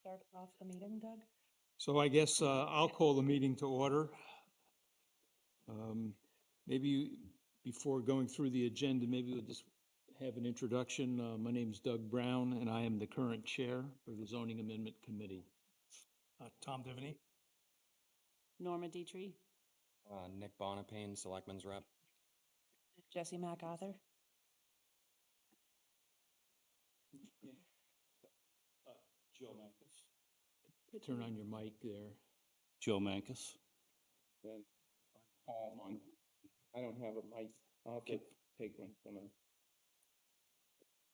Start off the meeting, Doug? So I guess I'll call the meeting to order. Maybe before going through the agenda, maybe we'll just have an introduction. My name is Doug Brown, and I am the current chair for the Zoning Amendment Committee. Tom Divany. Norma Dietrich, Nick Bonapane, Selectman's Rep. Jesse MacArthur. Joe Mancus. Turn on your mic there. Joe Mancus. Then Paul Monk. I don't have a mic. I'll have to take one from him.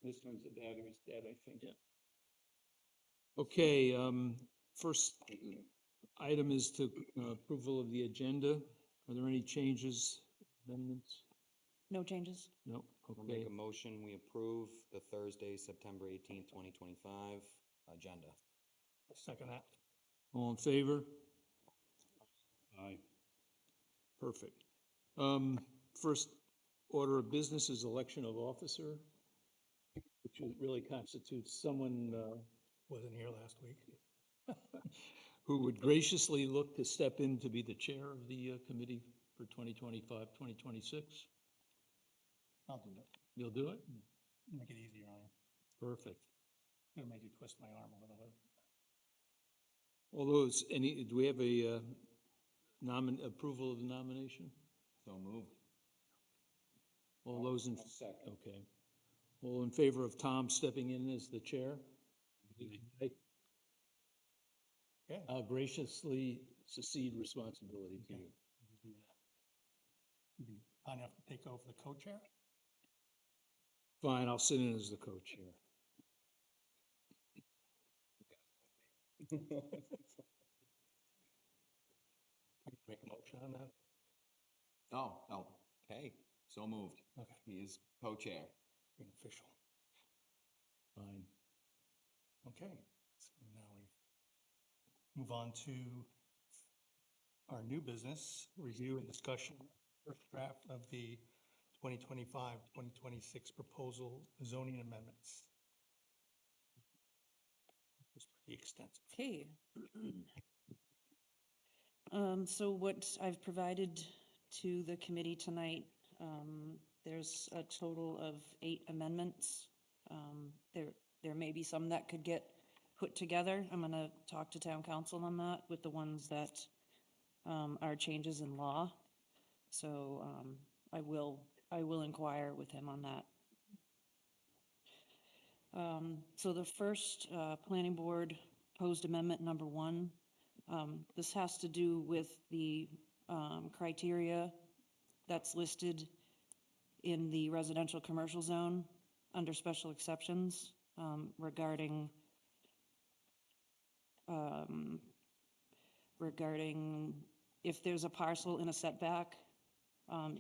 This one's the battery's dead, I think. Yeah. Okay, first item is to approval of the agenda. Are there any changes, amendments? No changes. No, We'll okay. make a motion, we approve the Thursday, September 18th, 2025 agenda. Second that. All in favor? Aye. Perfect. First order of business is election of officer, which really constitutes someone Wasn't here last week. who would graciously look to step in to be the chair of the committee for 2025, 2026. I'll do it. You'll do it? Make it easier on you. Perfect. Gonna make you twist my arm a little bit. All those, do we have a approval of the nomination? So moved. All those in, I'll second. okay. All in favor of Tom stepping in as the chair? Aye. Okay. I'll graciously succeed responsibility to you. Be kind enough to take over the co-chair. Fine, I'll sit in as the co-chair. Make a motion on that. Oh, okay, so moved. Okay. He is co-chair. Being official. Fine. Okay. So now we move on to our new business, review and discussion, first draft of the 2025-2026 proposal zoning amendments. It's pretty extensive. Okay. So what I've provided to the committee tonight, there's a total of 8 amendments. There may be some that could get put together. I'm going to talk to town council on that with the ones that are changes in law. So I will inquire with him on that. So the first planning board proposed amendment number 1. This has to do with the criteria that's listed in the residential commercial zone under special exceptions regarding if there's a parcel in a setback,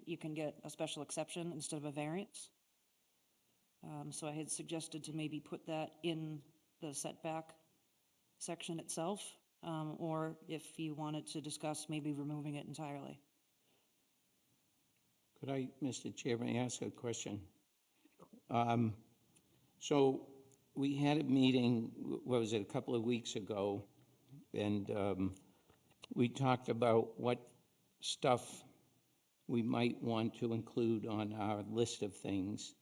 you can get a special exception instead of a variance. So I had suggested to maybe put that in the setback section itself, or if you wanted to discuss maybe removing it entirely. Could I, Mr. Chairman, ask a question? So we had a meeting, what was it, a couple of weeks ago, and we talked about what stuff we might want to include on our list of things.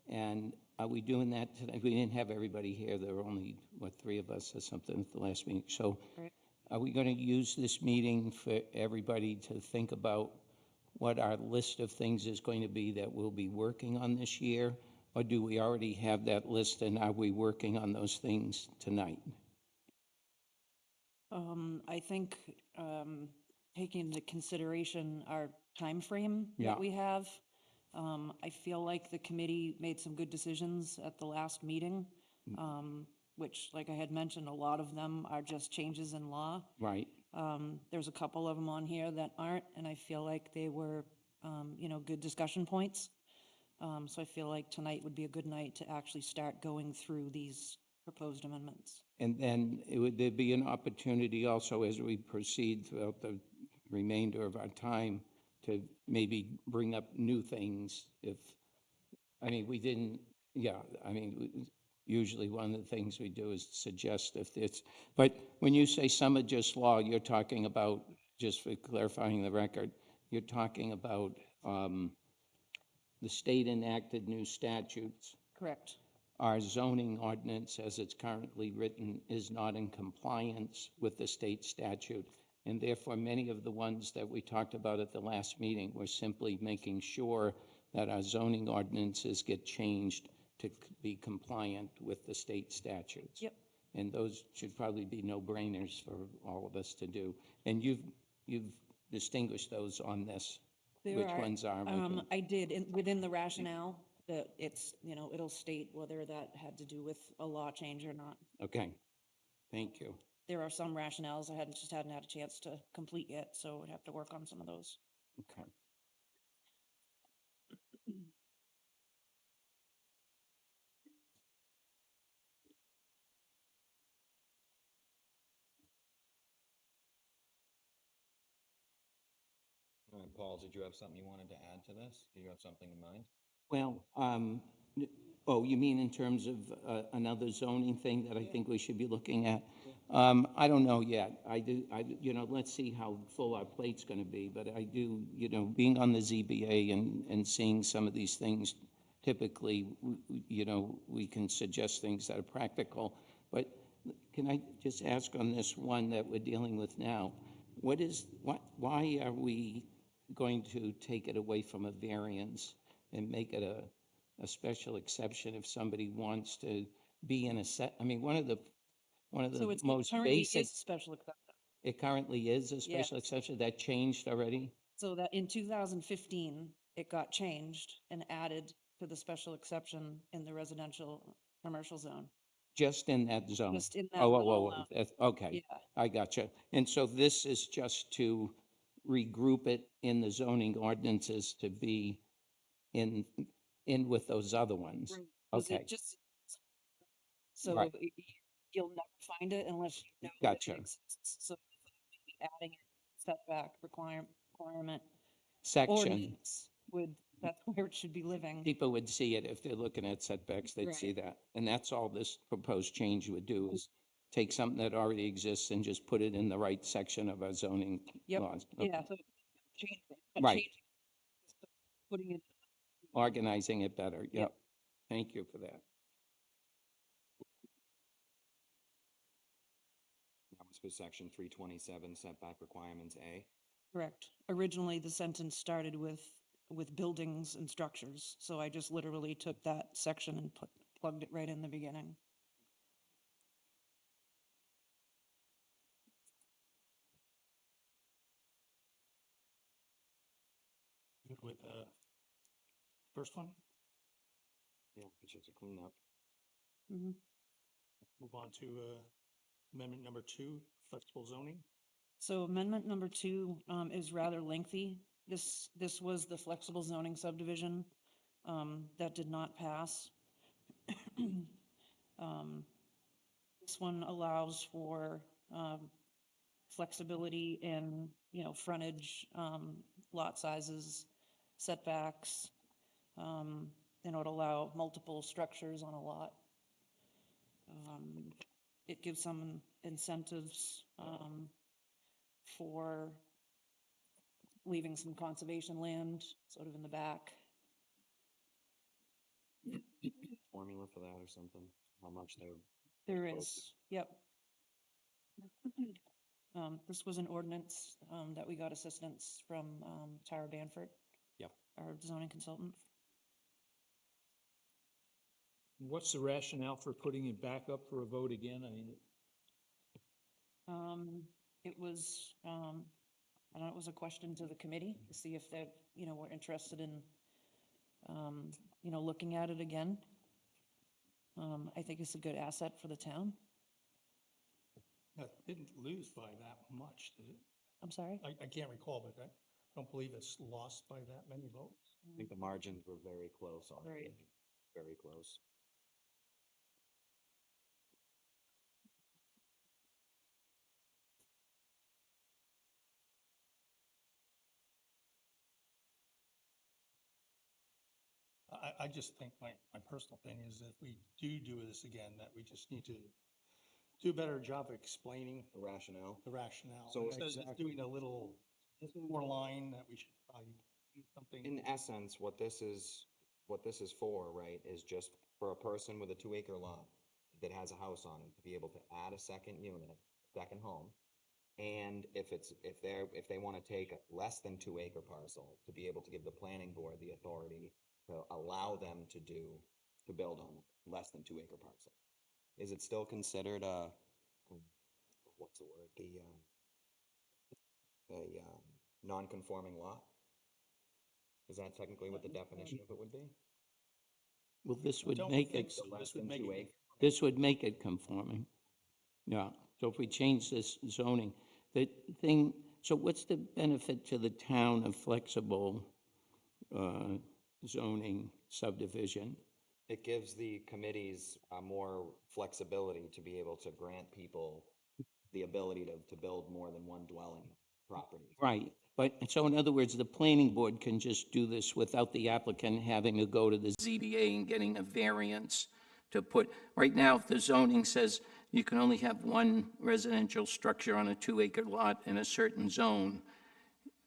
And are we doing that today? We didn't have everybody here. There were only, 3 of us or something at the last meeting. So Right. are we going to use this meeting for everybody to think about what our list of things is going to be that we'll be working on this year? Or do we already have that list and are we working on those things tonight? I think taking into consideration our time frame Yeah. that we have, I feel like the committee made some good decisions at the last meeting, which, like I had mentioned, a lot of them are just changes in law. Right. There's a couple of them on here that aren't, and I feel like they were, good discussion points. So I feel like tonight would be a good night to actually start going through these proposed amendments. And then would there be an opportunity also as we proceed throughout the remainder of our time to maybe bring up new things if, we didn't, usually one of the things we do is suggest if it's, but when you say some are just law, you're talking about, just for clarifying the record, you're talking about the state enacted new statutes. Correct. Our zoning ordinance, as it's currently written, is not in compliance with the state statute. And therefore, many of the ones that we talked about at the last meeting were simply making sure that our zoning ordinances get changed to be compliant with the state statutes. Yep. And those should probably be no-brainers for all of us to do. And you've distinguished those on this. There Which are, ones are we I did, within the rationale, that it's, you know, it'll state whether that had to do with a law change or not. Okay, thank you. There are some rationales I hadn't had a chance to complete yet, so we'd have to work on some of those. Okay. All right, Paul, did you have something you wanted to add to this? Do you have something in mind? Well, oh, you mean in terms of another zoning thing that I think we should be looking at? I don't know yet. You know, let's see how full our plate's gonna be, but I do, you know, being on the ZBA and seeing some of these things, typically, you know, we can suggest things that are practical. But can I just ask on this one that we're dealing with now, why are we going to take it away from a variance and make it a special exception if somebody wants to be in a set? I mean, one of the So it's most currently basic, is special exception. it currently is a special Yes. exception that changed already, So that in 2015, it got changed and added to the special exception in the residential commercial zone. just in that zone. Just in that Oh, little, okay, yeah. I gotcha. And so this is just to regroup it in the zoning ordinances to be in with those other ones. Right. 'Cause it Okay, just, so Right. you'll never find it unless you know that Gotcha. it exists. So maybe adding a setback requirement section. ordinance would, that's where it should be living. People would see it if they're looking at setbacks, they'd see Right. that. And that's all this proposed change would do is take something that already exists and just put it in the right section of our zoning Yep. laws. Yeah, Okay. so change it, not Right. changing it, just putting it, Organizing it better, yep. Thank you for that. That was for section 327 setback requirements A. correct. Originally, the sentence started with buildings and structures, so I just literally took that section and plugged it right in the beginning. Good with the first one? Yeah, it's just a cleanup. Mhm. Move on to amendment number 2, flexible zoning. So amendment number 2 is rather lengthy. This was the flexible zoning subdivision that did not pass. This one allows for flexibility in, you know, frontage, lot sizes, setbacks. You know, it allow multiple structures on a lot. It gives some incentives for leaving some conservation land sort of in the back. Formula for that or something, how much they would. There Opposed is, yep. This was an ordinance that we got assistance from Tara Banford. Yep. Our zoning consultant. What's the rationale for putting it back up for a vote again? I mean, It was, I don't know, it was a question to the committee to see if they, you know, were interested in, you know, looking at it again. I think it's a good asset for the town. That didn't lose by that much, did it? I'm sorry? I can't recall, but I don't believe it's lost by that many votes. I think the margins were very close on Right. it, very close. I just think my personal opinion is that if we do this again, that we just need to do a better job of explaining The rationale. the rationale. So Instead of just doing a little more line, that we should probably do something. In essence, what this is for, right, is just for a person with a 2-acre lot that has a house on it to be able to add a second unit, second home. And if they want to take a less than 2-acre parcel, to be able to give the planning board the authority to allow them to build on less than 2-acre parcel. Is it still considered what's the word? A non-conforming lot? Is that technically what the definition of it would be? Well, this would Don't make think it, so. Less This would than make 2 it- acres? this would make it conforming. Yeah, so if we change this zoning, the thing, so what's the benefit to the town of flexible zoning subdivision? It gives the committees more flexibility to be able to grant people the ability to build more than one dwelling property. Right, but, so in other words, the planning board can just do this without the applicant having to go to the ZBA and getting a variance to put, right now, if the zoning says you can only have one residential structure on a 2-acre lot in a certain zone,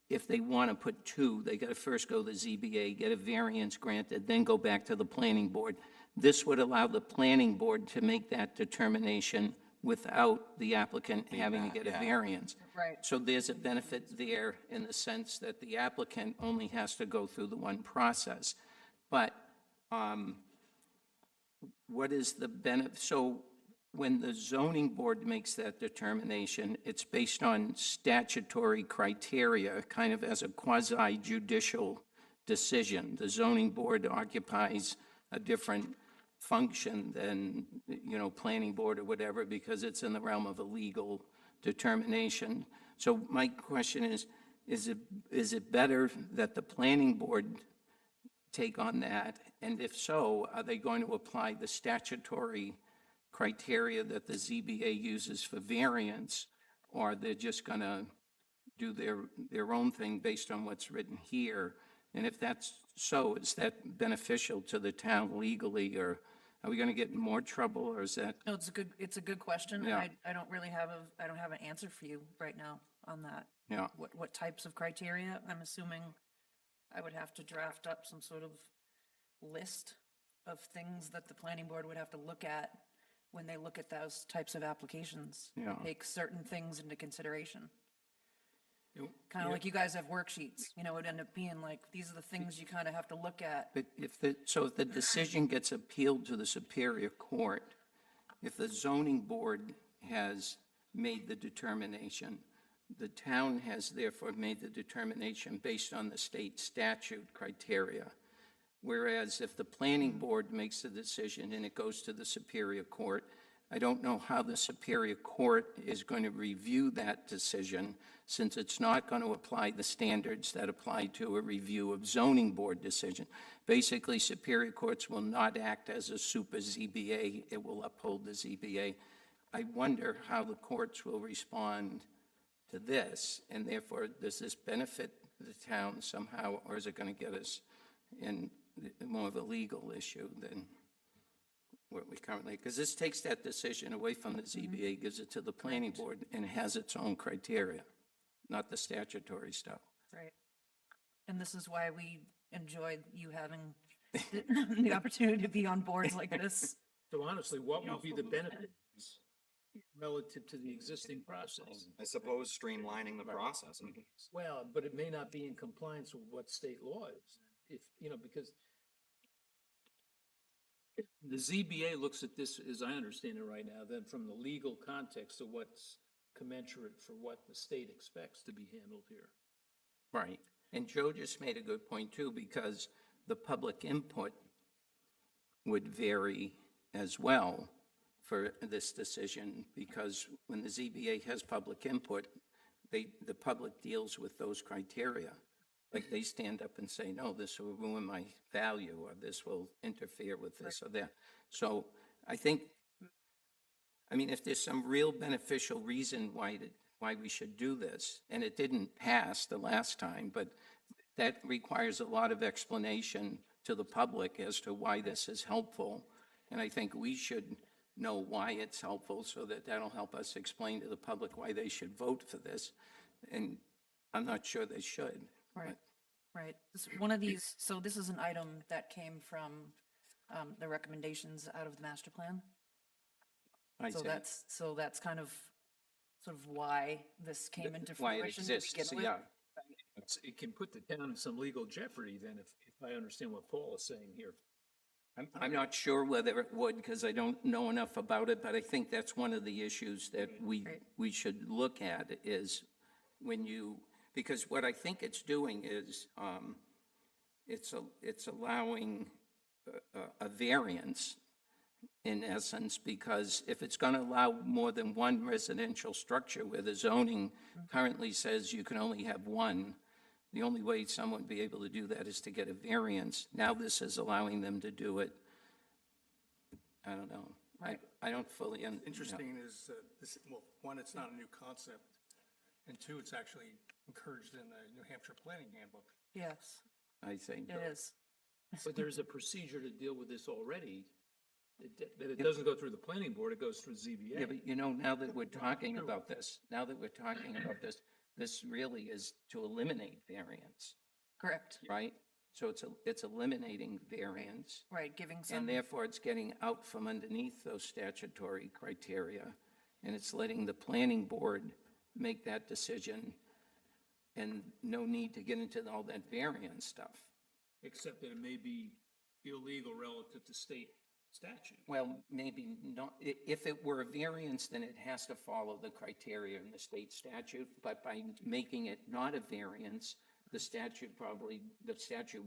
if they want to put two, they got to first go to the ZBA, get a variance granted, then go back to the planning board. This would allow the planning board to make that determination without the applicant having to get a variance. Right. So there's a benefit there in the sense that the applicant only has to go through the one process. But what is the benefit? So when the zoning board makes that determination, it's based on statutory criteria, kind of as a quasi-judicial decision. The zoning board occupies a different function than, planning board or whatever, because it's in the realm of a legal determination. So my question is it better that the planning board take on that? And if so, are they going to apply the statutory criteria that the ZBA uses for variance, or they're just going to do their own thing based on what's written here? And if that's so, is that beneficial to the town legally, or are we going to get in more trouble, or is that? No, it's a good question. and Yeah. I don't really have I don't have an answer for you right now on that. Yeah. What types of criteria? I'm assuming I would have to draft up some sort of list of things that the planning board would have to look at when they look at those types of applications. Yeah. Take certain things into consideration. You- Kind of like you guys have worksheets, it would end up being like, these are the things you kind of have to look at. But if the decision gets appealed to the Superior Court, if the zoning board has made the determination, the town has therefore made the determination based on the state statute criteria. Whereas if the planning board makes the decision and it goes to the Superior Court, I don't know how the Superior Court is going to review that decision, since it's not going to apply the standards that apply to a review of zoning board decision. Basically, Superior Courts will not act as a super ZBA. It will uphold the ZBA. I wonder how the courts will respond to this, and therefore, does this benefit the town somehow, or is it going to get us in more of a legal issue than what we currently, because this takes that decision away from the ZBA, gives it to the planning board, and has its own criteria, not the statutory stuff. Right. And this is why we enjoy you having the opportunity to be on boards like this. So honestly, what would be the benefits relative to the existing process? I suppose streamlining the process. Well, but it may not be in compliance with what state law is, if, because the ZBA looks at this, as I understand it right now, then from the legal context of what's commensurate for what the state expects to be handled here. Right. And Joe just made a good point too, because the public input would vary as well for this decision, because when the ZBA has public input, the public deals with those criteria. Like they stand up and say, no, this will ruin my value, or this will interfere with this or that. So I think, if there's some real beneficial reason why we should do this, and it didn't pass the last time, but that requires a lot of explanation to the public as to why this is helpful. And I think we should know why it's helpful so that that'll help us explain to the public why they should vote for this. And I'm not sure they should. Right, right. One of these, so this is an item that came from the recommendations out of the master plan. I So say, that's kind of, sort of why this came into why it fruition to exists, begin with. yeah. It can put the town in some legal jeopardy then, if I understand what Paul is saying here. I'm not sure whether it would, because I don't know enough about it, but I think that's one of the issues that we should look at is when you, because what I think it's doing is, it's allowing a variance in essence, because if it's going to allow more than one residential structure where the zoning currently says you can only have one, the only way someone would be able to do that is to get a variance. Now this is allowing them to do it. I don't know. I don't fully. Interesting is, this, well, one, it's not a new concept, and two, it's actually encouraged in the New Hampshire Planning Handbook. Yes, I think. it is. But there's a procedure to deal with this already, that it doesn't go through the planning board, it goes through ZBA. Yeah, but you know, now that we're talking about this, this really is to eliminate variance, Correct, right? So it's eliminating variance. right, giving some. And therefore, it's getting out from underneath those statutory criteria, and it's letting the planning board make that decision, and no need to get into all that variance stuff. Except that it may be illegal relative to state statute. Well, maybe not. If it were a variance, then it has to follow the criteria in the state statute, but by making it not a variance, the statute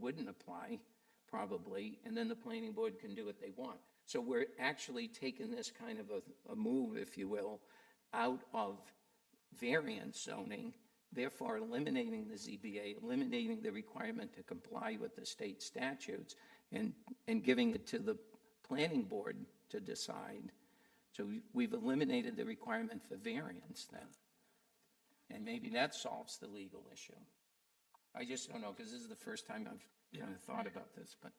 wouldn't apply, probably, and then the planning board can do what they want. So we're actually taking this kind of a move, if you will, out of variance zoning, therefore eliminating the ZBA, eliminating the requirement to comply with the state statutes, and giving it to the planning board to decide. So we've eliminated the requirement for variance then. And maybe that solves the legal issue. I just don't know, because this is the first time I've kind of thought about this, but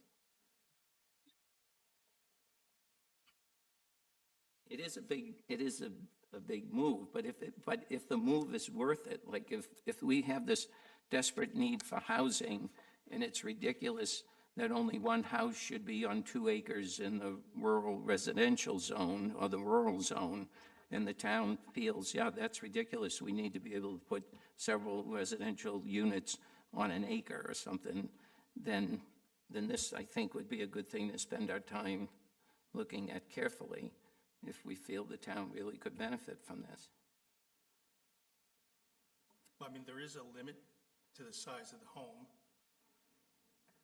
it is a big move, but if the move is worth it, like if we have this desperate need for housing and it's ridiculous that only one house should be on 2 acres in the rural residential zone or the rural zone, and the town feels, yeah, that's ridiculous, we need to be able to put several residential units on an acre or something, then this, I think, would be a good thing to spend our time looking at carefully if we feel the town really could benefit from this. I mean, there is a limit to the size of the home,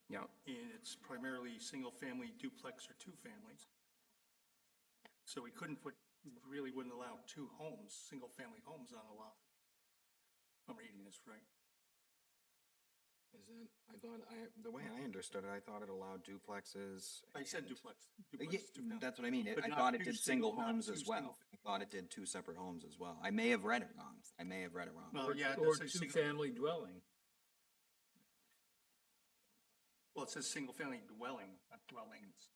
Yeah, and it's primarily single-family duplex or two families. So we really wouldn't allow two homes, single-family homes on a lot. I'm reading this right. Isn't, the way I understood it, I thought it allowed duplexes. I said and- duplex. Yeah, Duplex, two families. that's what I mean. But I not thought it two did single not homes two as well. single- I thought it did 2 separate homes as well. I may have read it wrong. Well, yeah, it Or does say single, two-family dwelling. well, it says single-family dwelling, not dwellings.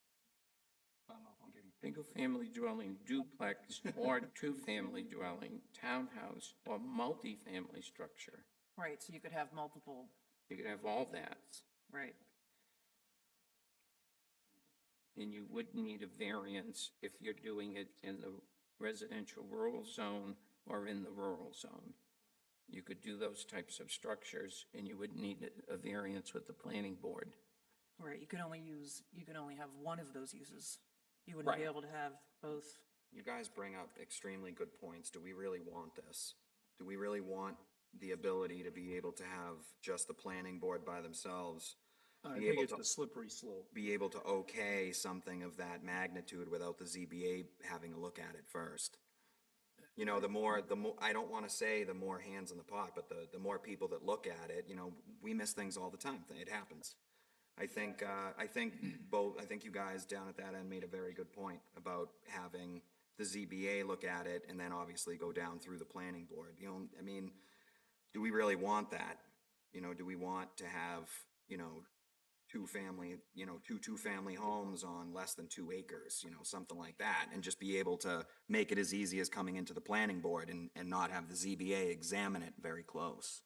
I don't know if I'm getting. single-family dwelling, duplex, or two-family dwelling, townhouse, or multifamily structure. Right, so you could have multiple, You could have all that, right, and you wouldn't need a variance if you're doing it in the residential rural zone or in the rural zone. You could do those types of structures, and you wouldn't need a variance with the planning board. right, you can only have one of those uses. You wouldn't be Right. able to have both. You guys bring up extremely good points. Do we really want this? Do we really want the ability to be able to have just the planning board by themselves? I Be think able it's to- a slippery slope. Be able to okay something of that magnitude without the ZBA having a look at it first? You know, the more, I don't want to say the more hands in the pot, but the more people that look at it, you know, we miss things all the time. It happens. I think you guys down at that end made a very good point about having the ZBA look at it and then obviously go down through the planning board. You know, I mean, do we really want that? You know, do we want to have, you know, two-family, two-family homes on less than 2 acres, something like that, and just be able to make it as easy as coming into the planning board and not have the ZBA examine it very close.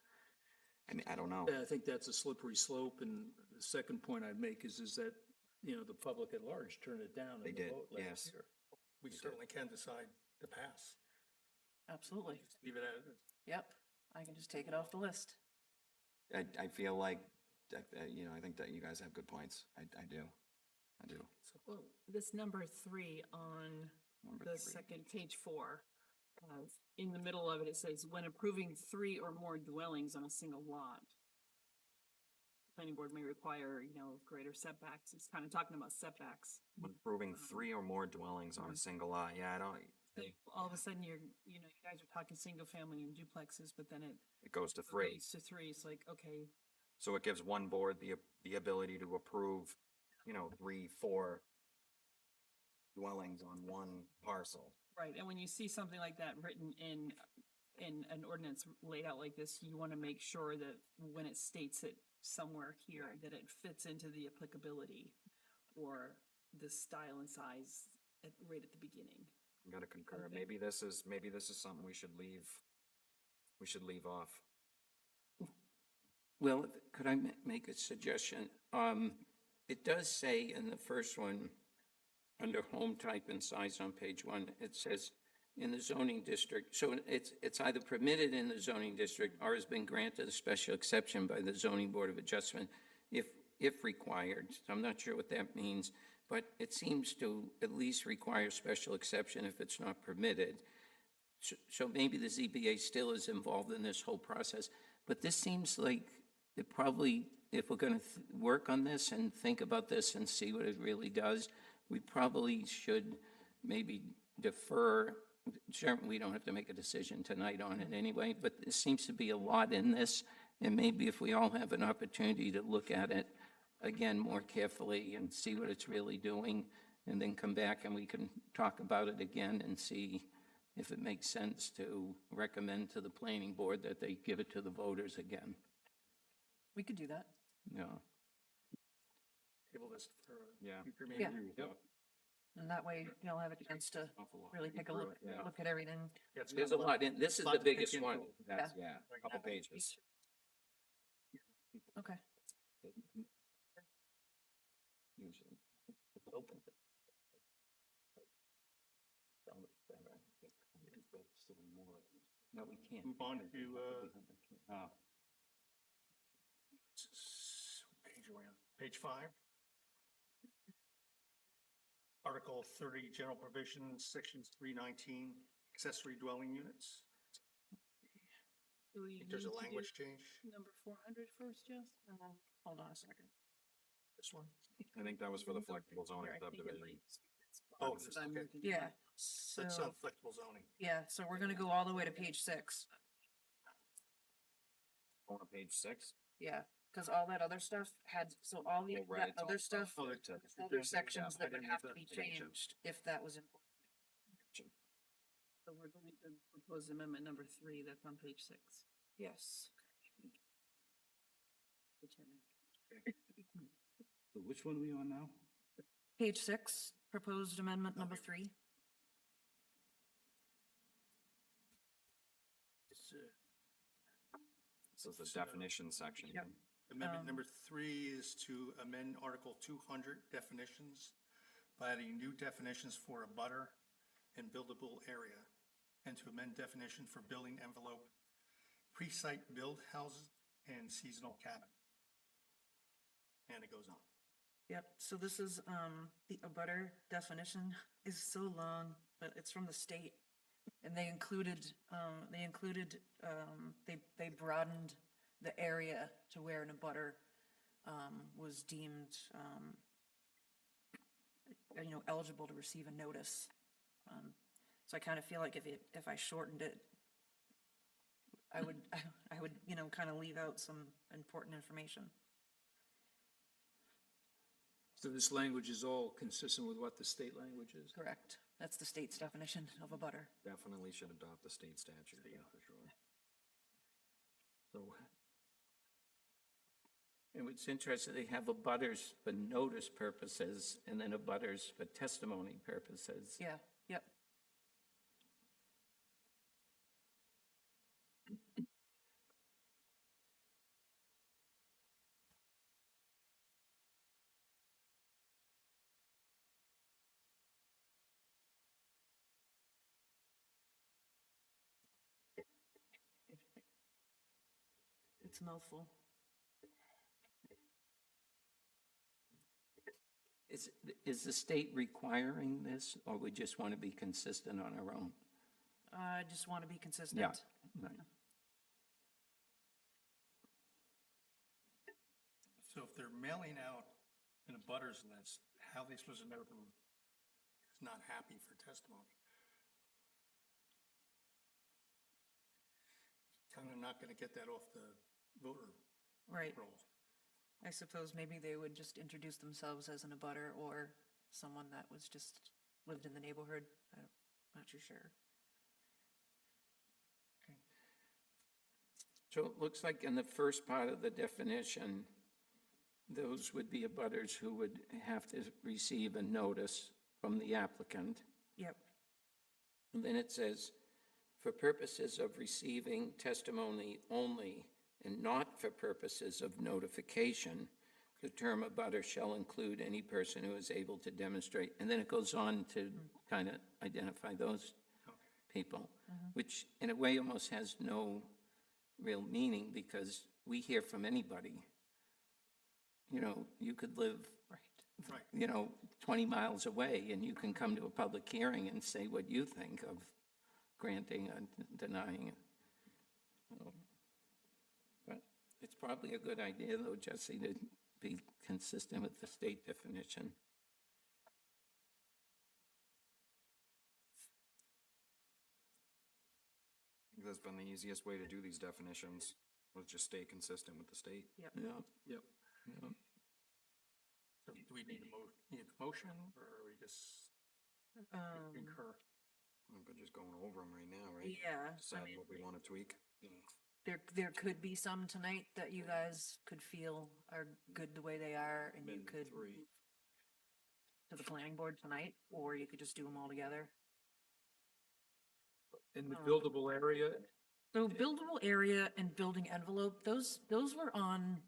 I mean, I don't know. Yeah, I think that's a slippery slope, and the second point I'd make is that, the public at large turned it down They in the did, vote yes. last year. We certainly can decide to pass. Absolutely. Leave it as, Yep. I can just take it off the list. I feel like, I think that you guys have good points. I do. Well, this number 3 on Number the 3. second, page 4, in the middle of it, it says, when approving 3 or more dwellings on a single lot, planning board may require, greater setbacks. It's kind of talking about setbacks. When approving 3 or more dwellings on a single lot, yeah, All of a sudden, you guys are talking single family and duplexes, but then it goes to 3. goes to 3. It's like, okay, So it gives one board the ability to approve, 3, 4 dwellings on one parcel. right. And when you see something like that written in an ordinance laid out like this, you want to make sure that when it states it somewhere here, that it fits into the applicability or the style and size right at the beginning. I'm gonna concur. Okay. Maybe this is something we should leave off. Well, could I make a suggestion? It does say in the first one, under home type and size on page 1, it says in the zoning district, so it's either permitted in the zoning district or has been granted a special exception by the zoning board of adjustment if required. So I'm not sure what that means, but it seems to at least require special exception if it's not permitted. So maybe the ZBA still is involved in this whole process, but this seems like it probably, if we're going to work on this and think about this and see what it really does, we probably should maybe defer. Certainly, we don't have to make a decision tonight on it anyway, but there seems to be a lot in this, and maybe if we all have an opportunity to look at it again more carefully and see what it's really doing, and then come back and we can talk about it again and see if it makes sense to recommend to the planning board that they give it to the voters again. We could do that. Yeah. table this for Yeah. future Yeah. meeting. Yep. And that way you'll have a chance to really take a look at everything. Yeah, it's There's got a lot in, this is lot the to take biggest in. one. That's, yeah, a couple pages. Okay. Usually. No, we can't. Move on to, Oh. page are we on? Page 5. Article 30, general provisions, sections 319, accessory dwelling units. Do we I think there's a need to do language change. Number 400 first, Jess? Hold on a second. This one. I think that was for the flexible zoning Here, I think it subdivision. might- Oh, That's this- what I'm okay. looking at. Yeah, That's so, on flexible zoning. yeah, so we're gonna go all the way to page 6. On page 6. Yeah, because all that other stuff had, so all the, Oh, right, that it's all- other stuff, Oh, that's other sections yeah, I that would didn't have have to be that. changed if that was important. So we're going to propose amendment number 3, that's on page 6. Yes. So which one are we on now? Page 6, proposed amendment number 3. This is the definition section. Yep. Amendment number 3 is to amend Article 200 definitions by adding new definitions for a butter and buildable area, and to amend definition for building envelope, pre-site build houses, and seasonal cabin. And it goes on. Yep, so this is, the abutter definition is so long, but it's from the state. And they broadened the area to where an abutter, was deemed, eligible to receive a notice. So I kind of feel like if I shortened it, I would, kind of leave out some important information. So this language is all consistent with what the state language is? Correct. That's the state's definition of a butter. Definitely should adopt the state statute, yeah, for sure. So And it's interesting, they have abutters for notice purposes and then abutters for testimony purposes. Yeah, yep. It's a mouthful. Is the state requiring this, or we just want to be consistent on our own? I just want to be consistent. Yeah. Right. So if they're mailing out an abutters list, how are they supposed to know who is not happy for testimony? Kind of not gonna get that off the voter Right. roll. I suppose maybe they would just introduce themselves as an abutter or someone that was just lived in the neighborhood. I'm not too sure. So it looks like in the first part of the definition, those would be abutters who would have to receive a notice from the applicant. Yep. And then it says, for purposes of receiving testimony only and not for purposes of notification, the term abutter shall include any person who is able to demonstrate. And then it goes on to kind of identify those people, which in a way almost has no real meaning because we hear from anybody. You know, you could live, Right. you know, 20 miles away and you can come to a public hearing and say what you think of granting and denying it. But it's probably a good idea, though, Jesse, to be consistent with the state definition. I think that's been the easiest way to do these definitions, was just stay consistent with the state. Yeah. Yep. Yeah. So do we need need a motion, or are we just concur? We're just going over them right now, right? Yeah, I Decide mean, what we want to tweak. there could be some tonight that you guys could feel are good the way they are, and you could to the planning board tonight, or you could just do them all together. In the buildable area, So buildable area and building envelope, those were on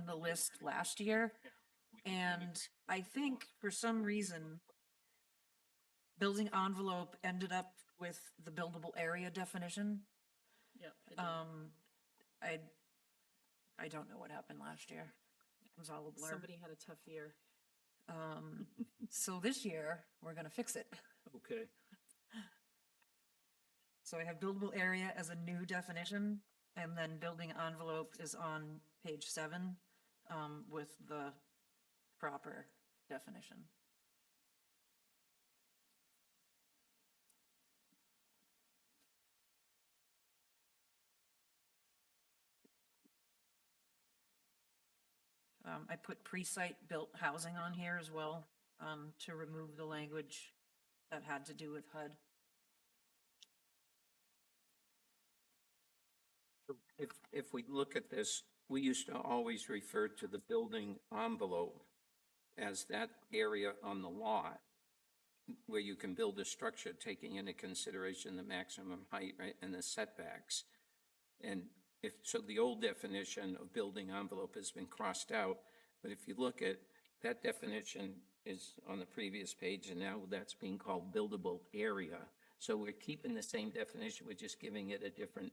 the list last year. And I think for some reason, building envelope ended up with the buildable area definition. Yep. I don't know what happened last year. It was all a blur. Somebody had a tough year. So this year, we're gonna fix it. okay. So I have buildable area as a new definition, and then building envelope is on page 7, with the proper definition. I put pre-site built housing on here as well, to remove the language that had to do with HUD. If we look at this, we used to always refer to the building envelope as that area on the lot where you can build a structure taking into consideration the maximum height, right, and the setbacks. And so the old definition of building envelope has been crossed out, but if you look at that definition is on the previous page, and now that's being called buildable area. So we're keeping the same definition, we're just giving it a different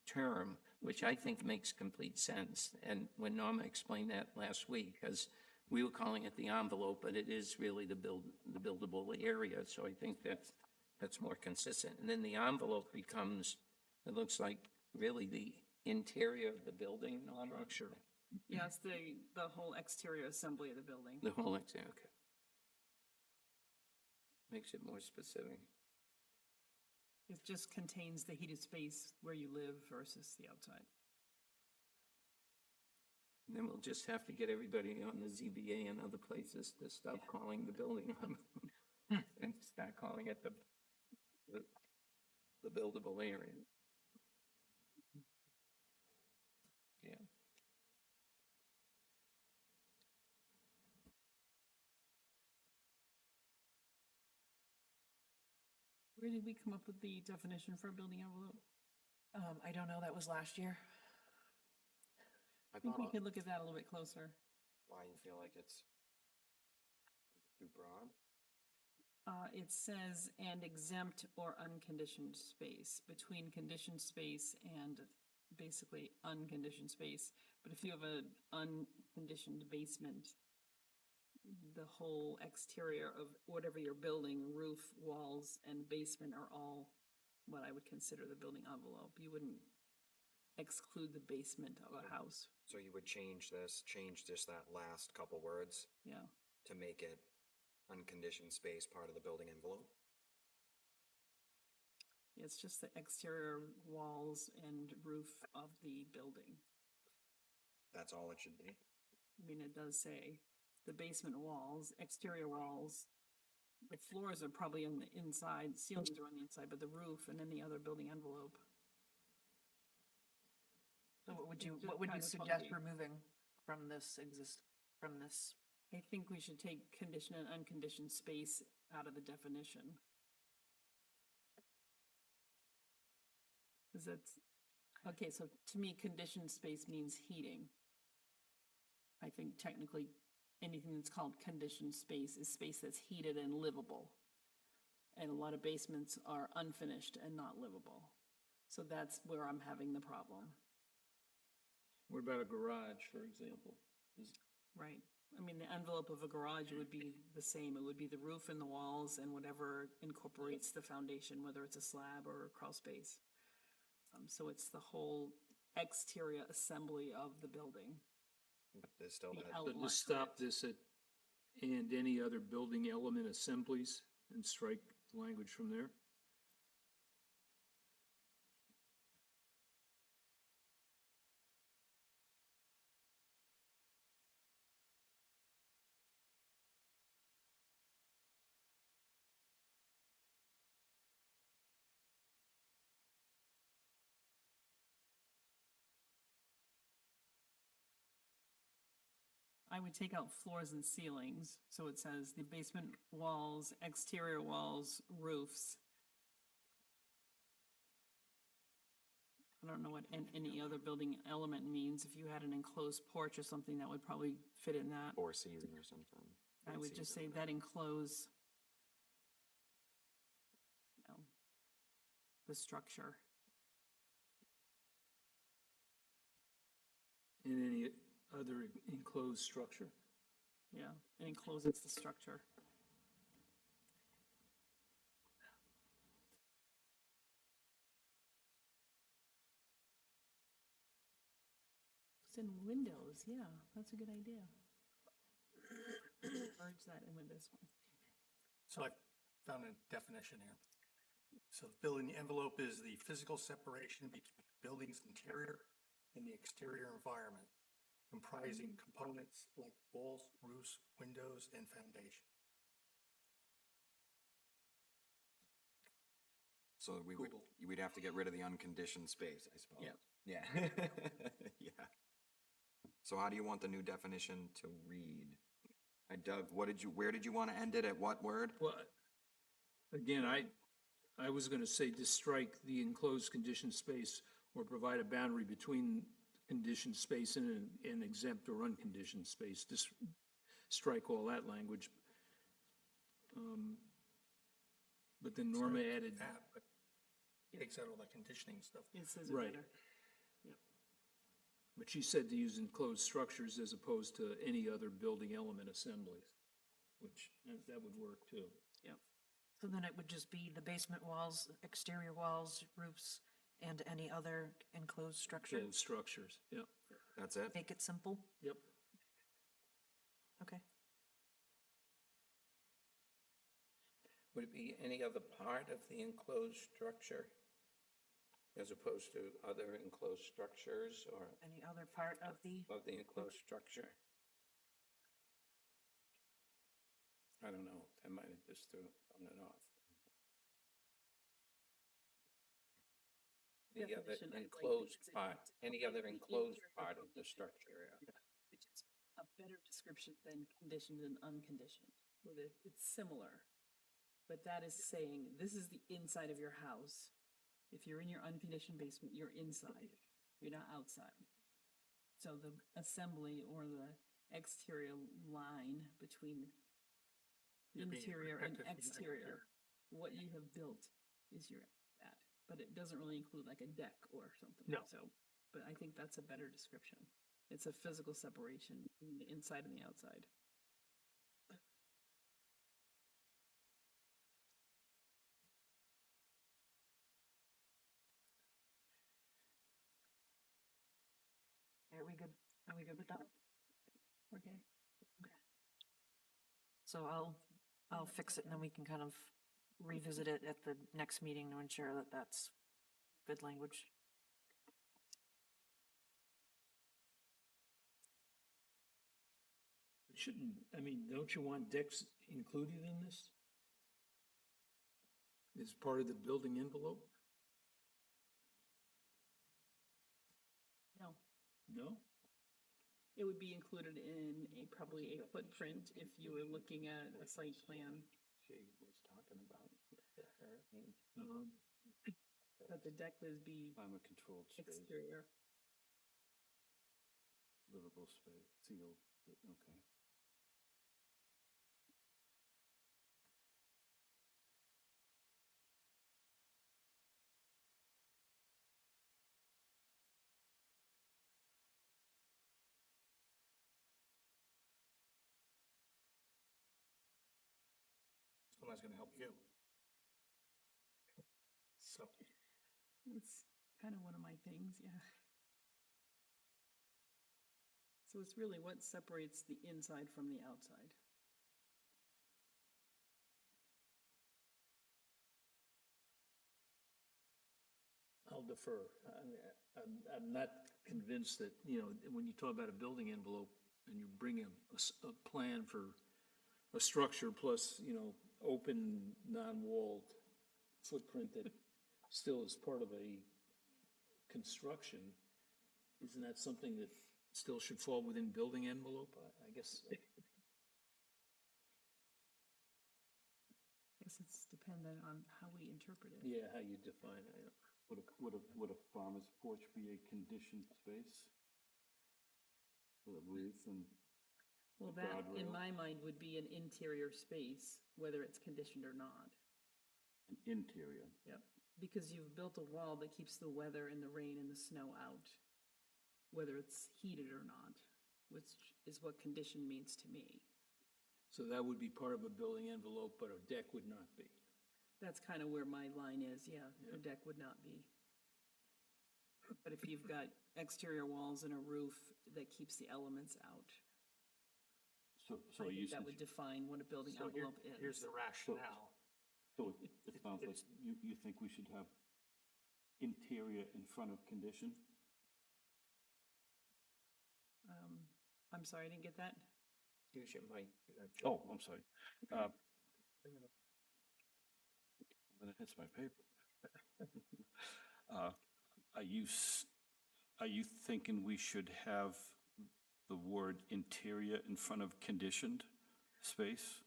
term, which I think makes complete sense. And when Norma explained that last week, because we were calling it the envelope, but it is really the buildable area. So I think that's more consistent. And then the envelope becomes, it looks like really the interior of the building, Norma? Structure. Yeah, it's the whole exterior assembly of the building. The whole exterior, okay. Makes it more specific. It just contains the heated space where you live versus the outside. And then we'll just have to get everybody on the ZBA and other places to stop calling the building envelope and start calling it the buildable area. Yeah. Where did we come up with the definition for a building envelope? I don't know, that was last year. I think we could look at that a little bit closer. Why you feel like it's too broad? It says, and exempt or unconditioned space, between conditioned space and basically unconditioned space. But if you have an unconditioned basement, the whole exterior of whatever you're building, roof, walls, and basement are all what I would consider the building envelope. You wouldn't exclude the basement of a house, So you would change just that last couple words yeah. to make it unconditioned space part of the building envelope? It's just the exterior walls and roof of the building. That's all it should be? I mean, it does say the basement walls, exterior walls, the floors are probably on the inside, ceilings are on the inside, but the roof and any other building envelope. So what would you, Just what would you kind of suggest funky. removing from this from this? I think we should take conditioned and unconditioned space out of the definition. Cause that's, okay, so to me, conditioned space means heating. I think technically, anything that's called conditioned space is space that's heated and livable. And a lot of basements are unfinished and not livable. So that's where I'm having the problem. What about a garage, for example? Right. I mean, the envelope of a garage would be the same. It would be the roof and the walls and whatever incorporates the foundation, whether it's a slab or a crawl space. So it's the whole exterior assembly of the building. But there's still The that, So outline of just stop it. this at, and any other building element assemblies, and strike the language from there? I would take out floors and ceilings. So it says the basement walls, exterior walls, roofs. I don't know what any other building element means. If you had an enclosed porch or something, that would probably fit in that. or season or something. I would just say Season, that enclose, you know, the structure. In any other enclosed structure? Yeah, it encloses the structure. It's in windows, yeah, that's a good idea. Merge that in with this one. So I found a definition here. So the building envelope is the physical separation between the building's interior and the exterior environment, comprising components like walls, roofs, windows, and foundation. So we'd have to get rid of the unconditioned space, I suppose. Yeah. Yeah. Yeah. So how do you want the new definition to read? Doug, where did you want to end it? At what word? Well, again, I was gonna say just strike the enclosed conditioned space or provide a boundary between conditioned space and an exempt or unconditioned space. Just strike all that language. But then Norma Sorry, added, that, but takes out all the conditioning stuff. It says it Right. better. but she said to use enclosed structures as opposed to any other building element assemblies, which, that would work too. Yep. So then it would just be the basement walls, exterior walls, roofs, and any other enclosed structure? Enclosed structures, yep, That's it? Make it simple? yep. Okay. Would it be any other part of the enclosed structure as opposed to other enclosed structures or Any other part of the, of the enclosed structure? I don't know, I might have just thrown it off. Any other Definition, I like enclosed because it- part, any other the enclosed interior part of of the structure? which is a better description than conditioned and unconditioned, where it's similar. But that is saying, this is the inside of your house. If you're in your unconditioned basement, you're inside, you're not outside. So the assembly or the exterior line between You're being interior and protected from the exterior, what you have built is your, that. But it doesn't really include like a deck or something. No. So, but I think that's a better description. It's a physical separation between the inside and the outside. Are we good? Are we good with that? Okay. So I'll fix it and then we can kind of revisit it at the next meeting to ensure that that's good language. Shouldn't, I mean, don't you want decks included in this? As part of the building envelope? No, No? it would be included in probably a footprint if you were looking at a site plan. She was talking about But the deck would be climate controlled space, exterior. livable space, sealed, okay. So that's gonna help you. So, It's kind of one of my things, yeah. So it's really what separates the inside from the outside. I'll defer. I'm not convinced that, you know, when you talk about a building envelope and you bring a plan for a structure plus, you know, open, non-walled footprint that still is part of a construction, isn't that something that still should fall within building envelope? I guess. I guess it's dependent on how we interpret it. Yeah, how you define it. Would a farmer's porch be a conditioned space? With a roof and, Well, The that, in guardrail. my mind, would be an interior space, whether it's conditioned or not. an interior? Yep. Because you've built a wall that keeps the weather and the rain and the snow out, whether it's heated or not, which is what condition means to me. So that would be part of a building envelope, but a deck would not be. That's kind of where my line is, yeah, a deck would not be. But if you've got exterior walls and a roof that keeps the elements out, So I you, think that would define what a building so here, envelope is. here's the rationale. so it sounds like you think we should have interior in front of condition? I'm sorry, I didn't get that. Use your mic. Oh, I'm sorry. When it hits my paper. Are you thinking we should have the word interior in front of conditioned space?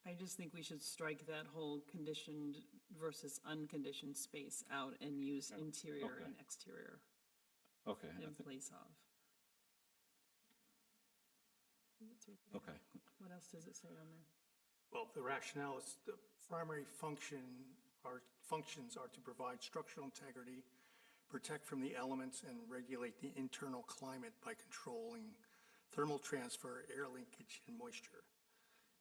I just think we should strike that whole conditioned versus unconditioned space out and use interior Okay. and exterior Okay, in place of. okay. What else does it say on there? Well, the rationale is the primary functions are to provide structural integrity, protect from the elements, and regulate the internal climate by controlling thermal transfer, air linkage, and moisture.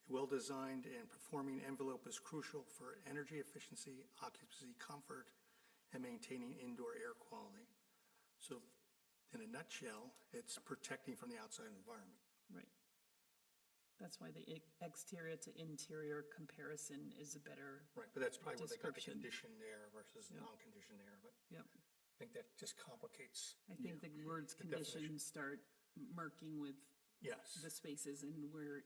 A well-designed and performing envelope is crucial for energy efficiency, occupancy comfort, and maintaining indoor air quality. So in a nutshell, it's protecting from the outside environment. Right. That's why the exterior to interior comparison is a better, Right, but that's probably where they got the Description. conditioned air versus non-conditioned air, but yep. I think that just complicates. I think the words the definition. condition start murking with Yes. the spaces and where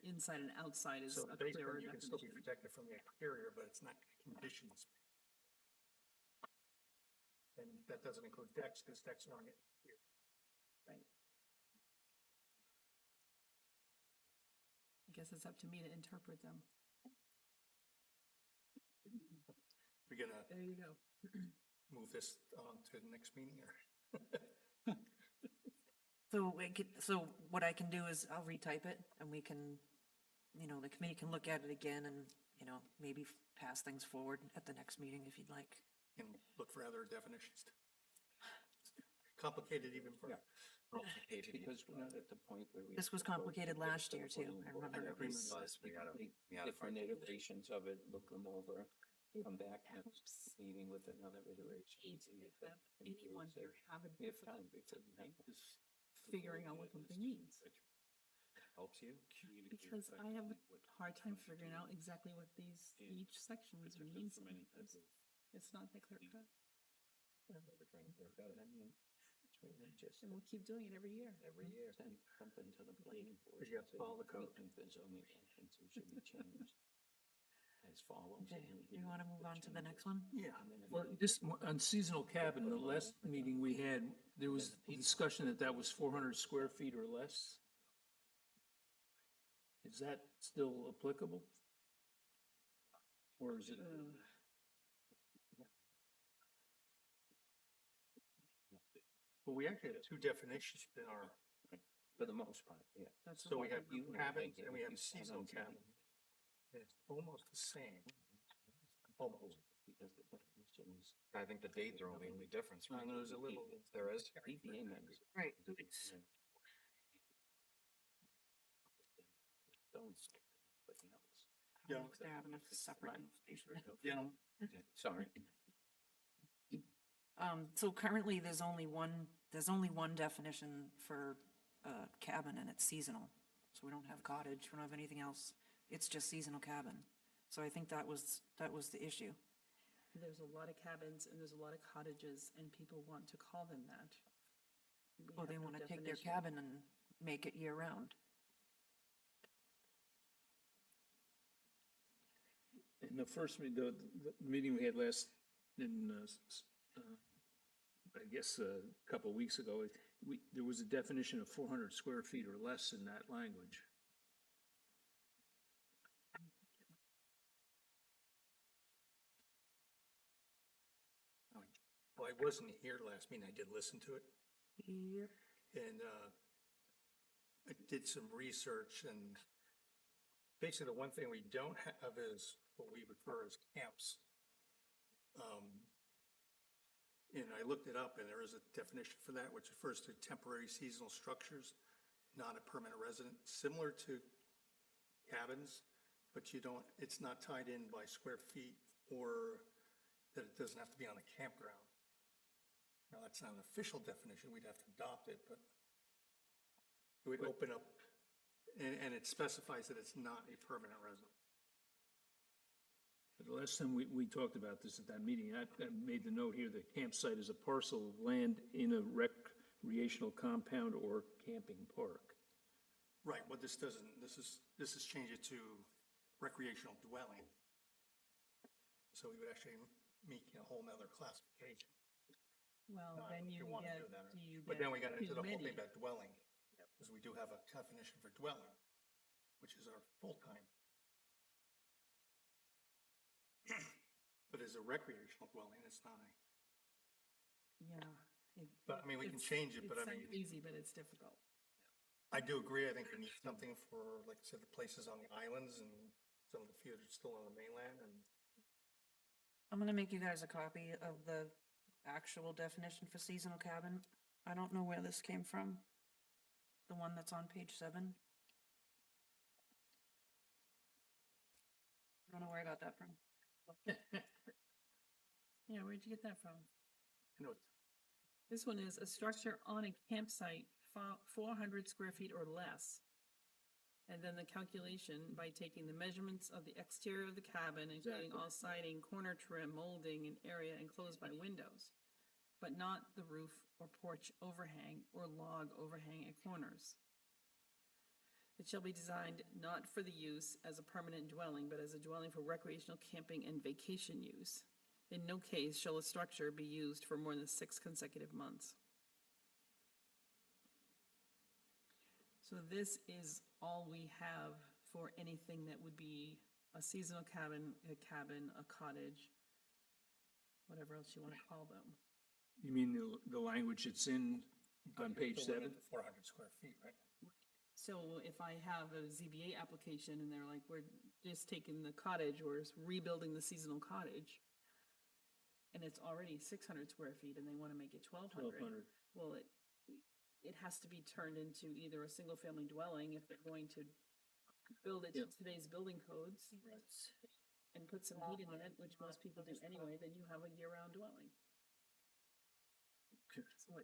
inside and outside is So a basically, clearer you can still be definition. protected from the exterior, but it's not conditions. And that doesn't include decks, because decks aren't here. Right. I guess it's up to me to interpret them. We're gonna There you go. move this on to the next meeting, or? So what I can do is I'll retype it and we can, the committee can look at it again and, maybe pass things forward at the next meeting if you'd like. And look for other definitions. Complicated even for. Because we're not at the point where we. This was complicated last year too, I remember. Different iterations of it, look them over, come back next meeting with another iteration. Anyone here have a We have time difficult before the night. figuring out what something means. Helps you? Because I have a hard time figuring out exactly what each section means. It's not that clear cut. And we'll keep doing it every year. Every year. Send something to the planning board. You have to follow the code. We think the zoning ordinances should be changed as follows. Okay, do you want to move on to the next one? Yeah. Well, just on seasonal cabin, the last meeting we had, there was discussion that was 400 square feet or less. Is that still applicable? Or is it? Well, we actually have two definitions in our, For the most part, yeah. so we have You cabins make it and we if have you plan seasonal on cabin. And it's almost the same. Almost. Because the definitions. I think the dates are only the difference, right? There's a little. There is? PPA members. Right, it's, Don't, but else. Yeah. they're having a separate information. Yeah. Sorry. So currently, there's only one definition for cabin, and it's seasonal. So we don't have cottage, we don't have anything else. It's just seasonal cabin. So I think that was the issue. There's a lot of cabins and there's a lot of cottages and people want to call them that. We Well, have they no want to take their definition. cabin and make it year-round. In the first, the meeting we had last, I guess, a couple of weeks ago, there was a definition of 400 square feet or less in that language. Well, I wasn't here last meeting, I did listen to it, Yep. and, I did some research, and basically the one thing we don't have is what we refer as camps. And I looked it up, and there is a definition for that, which refers to temporary seasonal structures, not a permanent resident, similar to cabins, but it's not tied in by square feet, or that it doesn't have to be on a campground. Now, that's not an official definition, we'd have to adopt it, but it would open up, and it specifies that it's not a permanent resident. But the last time we talked about this at that meeting, I made the note here, the campsite is a parcel of land in a recreational compound or camping park. Right, but this doesn't, this is changed it to recreational dwelling. So we would actually make a whole nother classification. Well, No, then if you you wanna get, do that, or- do you But get then we got into too the whole many? thing about dwelling, because we do have a definition for dwelling, which is our full-time. But it's a recreational dwelling, it's not a, Yeah. but I mean, we can change it, but I mean, It's easy, but it's difficult. I do agree, I think we need something for, like I said, the places on the islands and some of the few that are still on the mainland, and I'm gonna make you guys a copy of the actual definition for seasonal cabin. I don't know where this came from. The one that's on page 7. I don't know where I got that from. Yeah, where'd you get that from? you know, This one is a structure on a campsite, 400 square feet or less. And then the calculation by taking the measurements of the exterior of the cabin, including all siding, corner trim, molding, and area enclosed by windows, but not the roof or porch overhang or log overhang at corners. It shall be designed not for the use as a permanent dwelling, but as a dwelling for recreational camping and vacation use. In no case shall a structure be used for more than 6 consecutive months. So this is all we have for anything that would be a seasonal cabin, a cottage, whatever else you want to call them. You mean the language that's in on page The 7? limit to 400 square feet, right? So if I have a ZBA application and they're like, we're just taking the cottage or rebuilding the seasonal cottage, and it's already 600 square feet and they want to make it 1,200, well, it has to be turned into either a single-family dwelling if they're going to build it to today's building codes and put some heating in it, which most people do anyway, then you have a year-round dwelling. So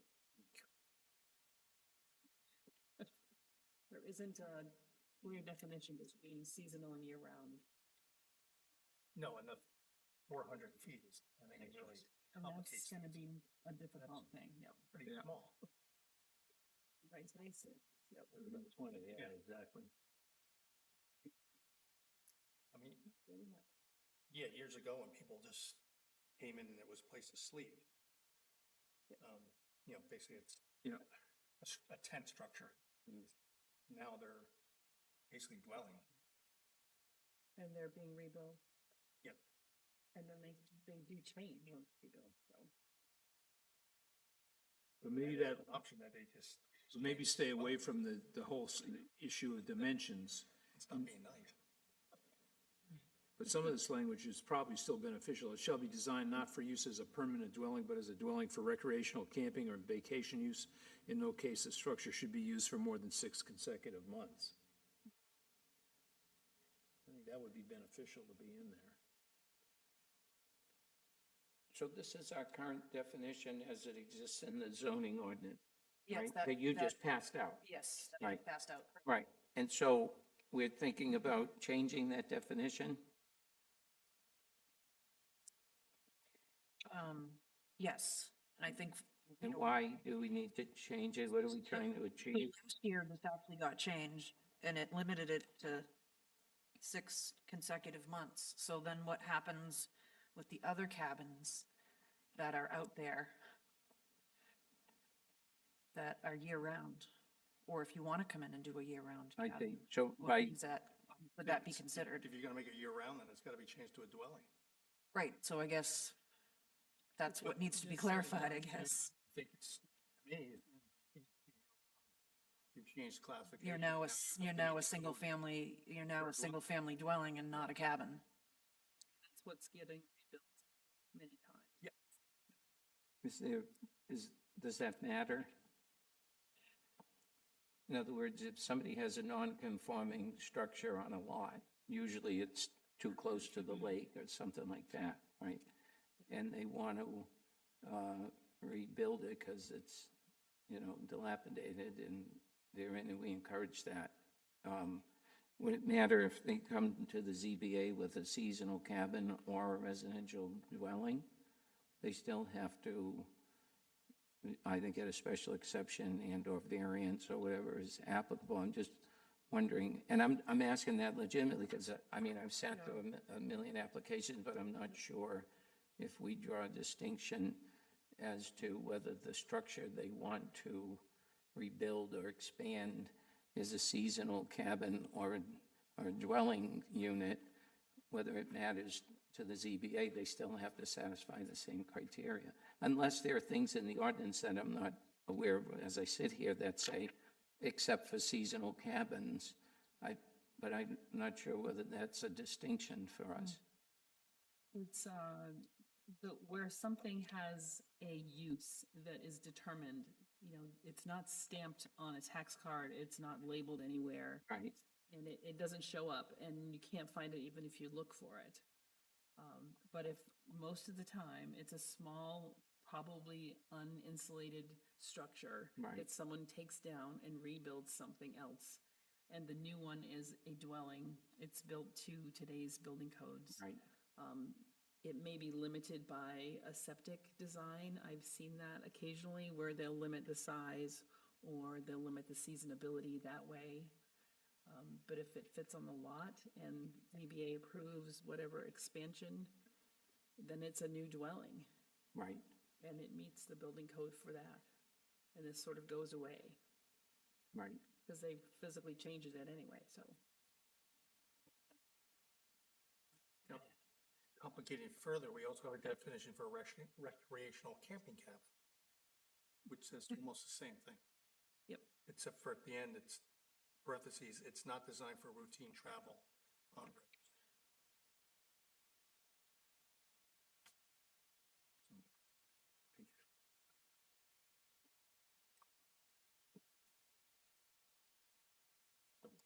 there isn't a clear definition between seasonal and year-round. No, and the 400 feet is, I think it really And that's complicates gonna things. be a difficult thing, yep. Pretty Yeah. small. Right, nice. Yep. Yeah, exactly. I mean, yeah, years ago when people just came in and it was a place to sleep. You know, basically it's Yeah. a tent structure. Now they're basically dwelling. And they're being rebuilt. Yep. And then they do change once rebuilt, so. But maybe They have that, an option that they just. so maybe stay away from the whole issue of dimensions. Stop being nice. But some of this language is probably still beneficial. It shall be designed not for use as a permanent dwelling, but as a dwelling for recreational camping or vacation use. In no case, the structure should be used for more than 6 consecutive months. I think that would be beneficial to be in there. So this is our current definition as it exists in the zoning ordinance, Yes, right? That you just passed out. Yes, that Right. passed out. Right, and so we're thinking about changing that definition? Yes, and I think. you And know, why do we need to change it? What are we trying to so achieve? last year, this actually got changed, and it limited it to 6 consecutive months. So then what happens with the other cabins that are out there that are year-round? Or if you want to come in and do a year-round I cabin, think, so what by, is that, would that be considered? If you're gonna make it year round, then it's gotta be changed to a dwelling. Right, so I guess that's what needs to be clarified, I guess. I think it's, to me, you've changed classification. You're now a single family dwelling and not a cabin. That's what's getting rebuilt many times. does that matter? In other words, if somebody has a non-conforming structure on a lot, usually it's too close to the lake or something like that, right? And they want to rebuild it because it's, dilapidated and we encourage that. Would it matter if they come to the ZBA with a seasonal cabin or a residential dwelling? They still have to either get a special exception and or variance or whatever is applicable. I'm just wondering, and I'm asking that legitimately because, I've sat through a million applications, but I'm not sure if we draw a distinction as to whether the structure they want to rebuild or expand is a seasonal cabin or a dwelling unit, whether it matters to the ZBA, they still have to satisfy the same criteria. Unless there are things in the ordinance that I'm not aware of as I sit here that say, except for seasonal cabins. But I'm not sure whether that's a distinction for us. It's, where something has a use that is determined, it's not stamped on a tax card, it's not labeled anywhere. Right. And it doesn't show up, and you can't find it even if you look for it. But if most of the time, it's a small, probably uninsulated structure Right. that someone takes down and rebuilds something else. And the new one is a dwelling, it's built to today's building codes. Right. It may be limited by a septic design. I've seen that occasionally where they'll limit the size or they'll limit the seasonability that way. But if it fits on the lot and ZBA approves whatever expansion, then it's a new dwelling Right. and it meets the building code for that. And this sort of goes away Right. because they physically changed it anyway, so. complicate it further, we also have a definition for a recreational camping cabin, which says almost the same thing, Yep. except for at the end, it's parentheses, it's not designed for routine travel on roads.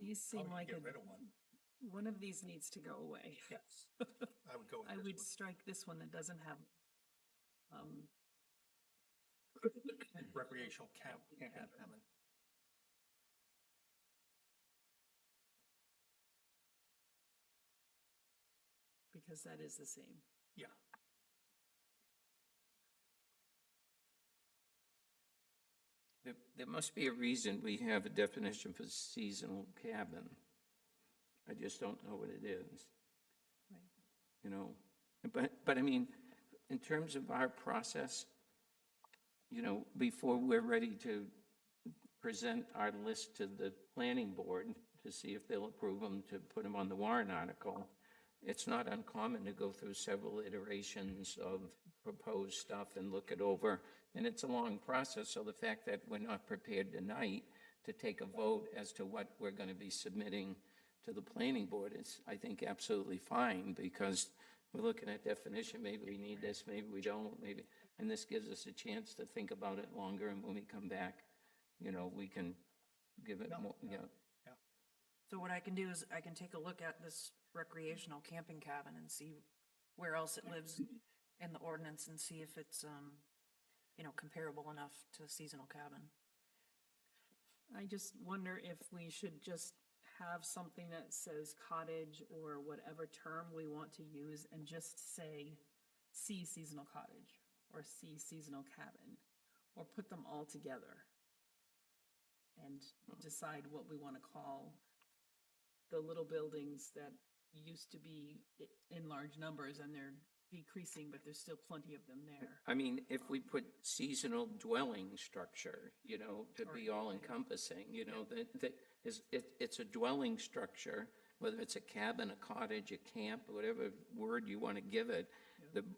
These seem How would like you get rid of one? one of these needs to go away. Yes, I would go with I this would one. strike this one that doesn't have, um, Recreational camping cabin. because that is the same. Yeah, There must be a reason we have a definition for seasonal cabin. I just don't know what it is. Right. You know, but I mean, in terms of our process, you know, before we're ready to present our list to the planning board to see if they'll approve them, to put them on the warrant article, it's not uncommon to go through several iterations of proposed stuff and look it over, and it's a long process, so the fact that we're not prepared tonight to take a vote as to what we're going to be submitting to the planning board is, I think, absolutely fine, because we're looking at definition, maybe we need this, maybe we don't, maybe, and this gives us a chance to think about it longer, and when we come back, you know, we can give it more, you know. So what I can do is I can take a look at this recreational camping cabin and see where else it lives in the ordinance and see if it's, you know, comparable enough to seasonal cabin. I just wonder if we should just have something that says cottage or whatever term we want to use and just say C seasonal cottage or C seasonal cabin, or put them all together and decide what we want to call the little buildings that used to be in large numbers and they're decreasing, but there's still plenty of them there. I mean, if we put seasonal dwelling structure, you know, to be all encompassing, you know, it's a dwelling structure, whether it's a cabin, a cottage, a camp, whatever word you want to give it.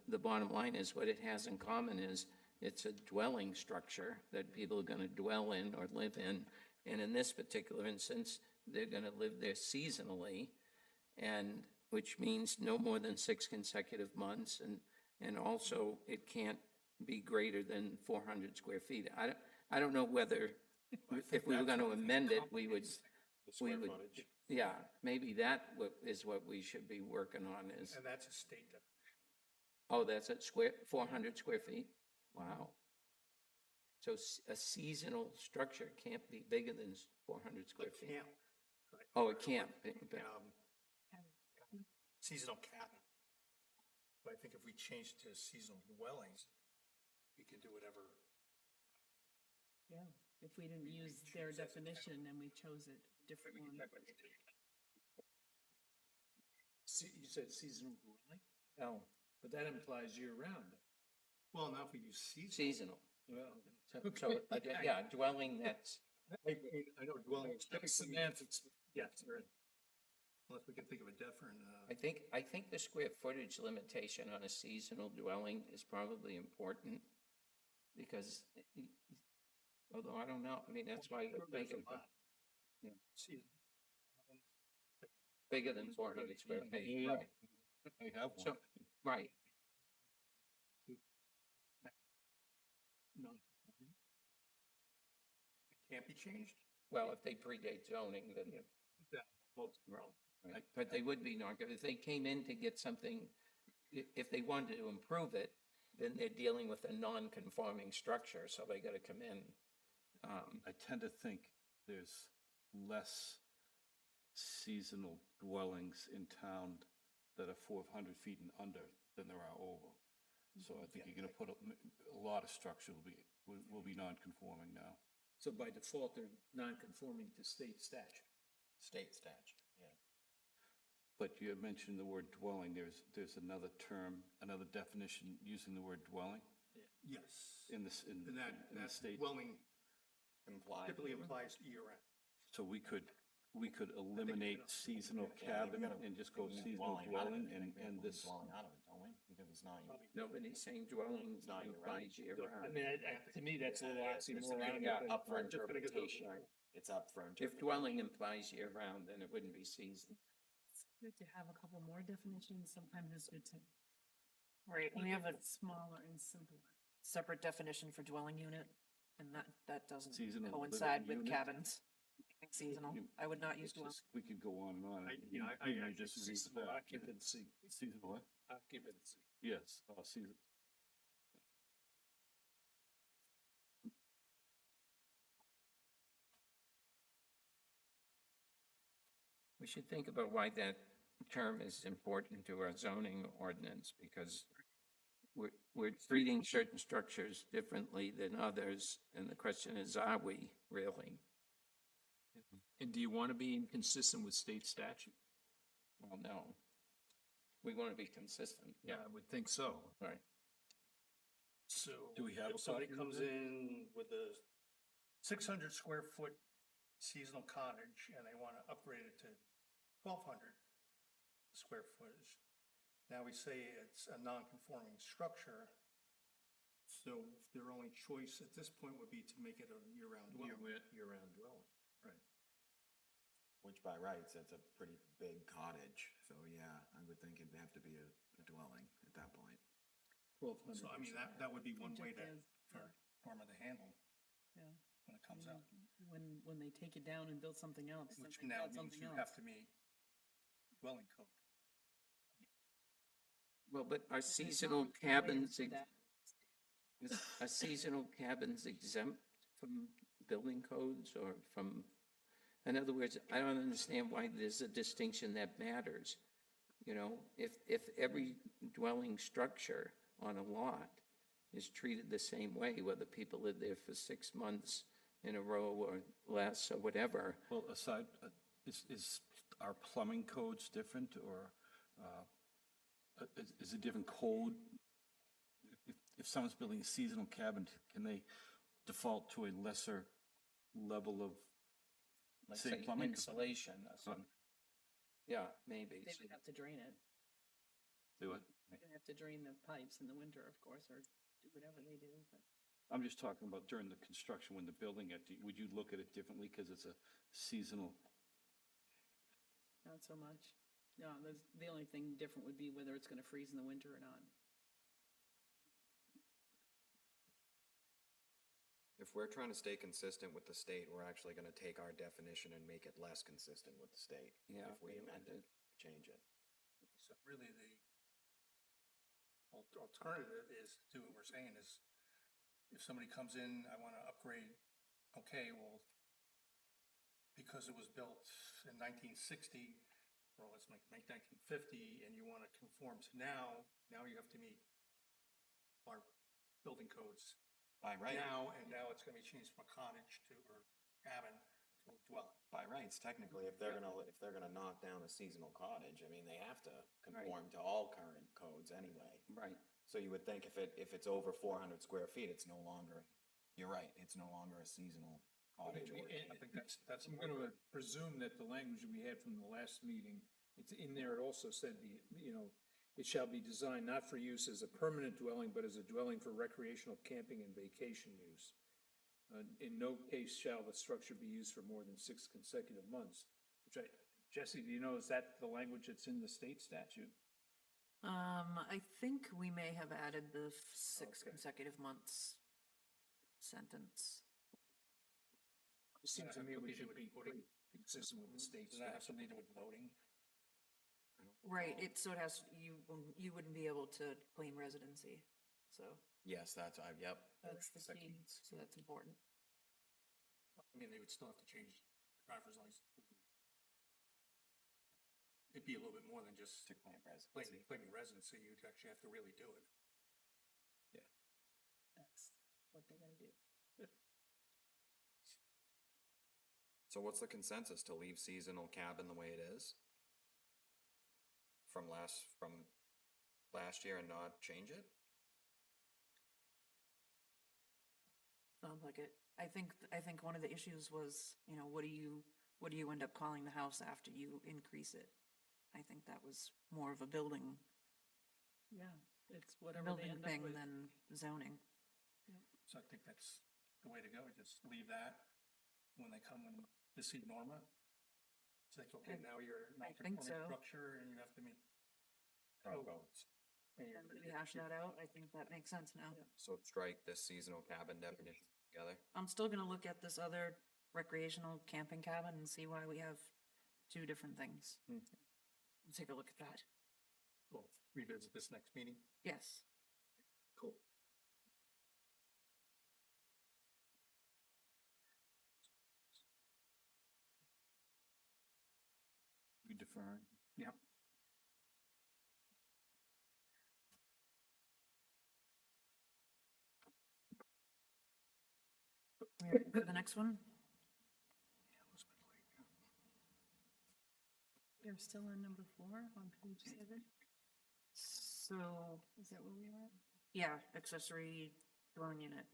The bottom line is what it has in common is it's a dwelling structure that people are going to dwell in or live in. And in this particular instance, they're going to live there seasonally, and which means no more than 6 consecutive months, and also it can't be greater than 400 square feet. I don't know whether, if we were going to amend it, we would, yeah, maybe that is what we should be working on is, and that's a state definition. oh, that's at 400 square feet? Wow. So a seasonal structure can't be bigger than 400 square feet? Camp. Oh, it can't. Seasonal cabin. But I think if we change it to seasonal dwellings, we can do whatever. Yeah. If we didn't use their definition and we chose a different one. You said seasonal dwelling? No, but that implies year-round. Well, now if we use seasonal. Seasonal. Well, So, yeah, dwelling that's, I know dwelling is typically. semantics, yes. Unless we can think of a different, I think the square footage limitation on a seasonal dwelling is probably important, because, although I don't know, I mean, that's why you're thinking, yeah, bigger than 400 square feet, right? I have So, right, No. Can't be changed? well, if they predate zoning, then, right, but they would be not, if they came in to get something, if they wanted to improve it, then they're dealing with a non-conforming structure, so they gotta come in. I tend to think there's less seasonal dwellings in town that are 400 feet and under than there are over. So I think you're gonna put a lot of structure will be non-conforming now. So by default, they're non-conforming to state statute. State statute, yeah. But you had mentioned the word dwelling, there's another term, another definition using the word dwelling Yes. in this, in And that the state. dwelling Implied. typically applies year-round. So we could we could eliminate seasonal cabin and just go seasonal dwelling and this. Dwelling out of it, don't we? Because it's not. Nobody's saying dwelling not your implies year I round. mean, to me, that's a little oxymoron. Yeah, but- Up for interpretation. It's up for If interpretation. dwelling implies year round, then it wouldn't be seasonal. Good to have a couple more definitions. Sometimes it's good to Right, we have a smaller and simpler. separate definition for dwelling unit, and that doesn't Seasonal living coincide with unit. cabins. I think seasonal, I would not use It's dwelling. just- We could go on and on. I just read seasonal that. occupancy. Seasonal what? Occupancy. Yes, season. We should think about why that term is important to our zoning ordinance, because we're treating certain structures differently than others, and the question is, are we really? And do you want to be inconsistent with state statute? Well, no. We want to be consistent. Yeah, I would think so. Right. So. Do we have If a somebody copy of comes it? in with a 600 square foot seasonal cottage and they want to upgrade it to 1,200 square footage. Now we say it's a non-conforming structure. So their only choice at this point would be to make it a year-round dwelling. Year-round dwelling, right. Which by rights, that's a pretty big cottage. So yeah, I would think it'd have to be a dwelling at that point. 1,200. So I mean, that would be one way to, Just for Norma to handle Yeah. when it comes out. When they take it down and build something else, then Which they've now got means something you else. have to meet dwelling code. Well, but are There's not seasonal much plan cabins, for that. are seasonal cabins exempt from building codes or from, in other words, I don't understand why there's a distinction that matters. You know, if every dwelling structure on a lot is treated the same way, whether people live there for 6 months in a row or less or whatever. Well, aside, is our plumbing codes different or is a different code? If someone's building a seasonal cabin, can they default to a lesser level of, Let's say, say plumbing? insulation or something. Yeah, maybe. They would have to drain it. Do it? They have to drain the pipes in the winter, of course, or do whatever they do, but. I'm just talking about during the construction, when they're building it, would you look at it differently because it's a seasonal? Not so much. No, the only thing different would be whether it's gonna freeze in the winter or not. If we're trying to stay consistent with the state, we're actually gonna take our definition and make it less consistent with the state. Yeah, If we we amend amend it, change it. So really the alternative is to do what we're saying is, if somebody comes in, I want to upgrade, okay, well, because it was built in 1960, or let's make 1950, and you want to conform to now you have to meet our building codes By right, now, and now it's going to be changed from a cottage to, or cabin to a dwelling. by rights, technically, if they're gonna knock down a seasonal cottage, I mean, they have to conform to all current codes anyway. Right. So you would think if it's over 400 square feet, it's no longer, you're right, it's no longer a seasonal cottage. or And I think that's I'm going to presume that the language we had from the last meeting, it's in there, it also said, it shall be designed not for use as a permanent dwelling, but as a dwelling for recreational camping and vacation use. In no case shall the structure be used for more than 6 consecutive months, Jesse, do you know, is that the language that's in the state statute? I think we may have added the 6 Okay. consecutive months sentence. It seems to me we should be pretty consistent with the state Does that have statute. something to do with voting? Right, so it has, you wouldn't be able to claim residency, so Yes, yep. That's the Second. key. so that's important. I mean, they would still have to change the driver's license. It'd be a little bit more than just To claim residency. claiming residency, you'd actually have to really do it. That's what they gotta do. So what's the consensus, to leave seasonal cabin the way it is? From last year and not change it? Sounds like it. I think one of the issues was, what do you what do you end up calling the house after you increase it? I think that was more of a building Yeah, it's whatever they end up thing with. than zoning. So I think that's the way to go, just leave that when they come and to see Norma. It's like, okay, now you're I not think conforming so. structure and you have to meet. Front codes. boats. And you're- And we hash that out. I think that makes sense now. So strike this seasonal cabin definition together. I'm still gonna look at this other recreational camping cabin and see why we have two different things. Take a look at that. We'll revisit this next meeting. Yes. Cool. We defer. Yeah. We ready for the next one? They're still on number 4 on page 7? So, Is that where we are at? yeah, accessory dwelling unit,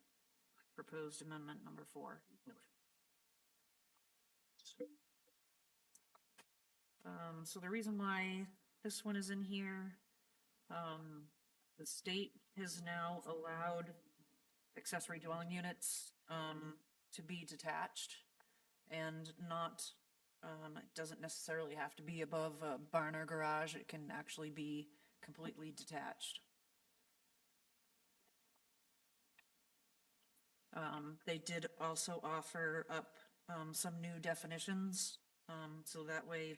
proposed amendment number 4. So the reason why this one is in here, the state has now allowed accessory dwelling units, to be detached and not, it doesn't necessarily have to be above a barn or garage. It can actually be completely detached. They did also offer up, some new definitions, so that way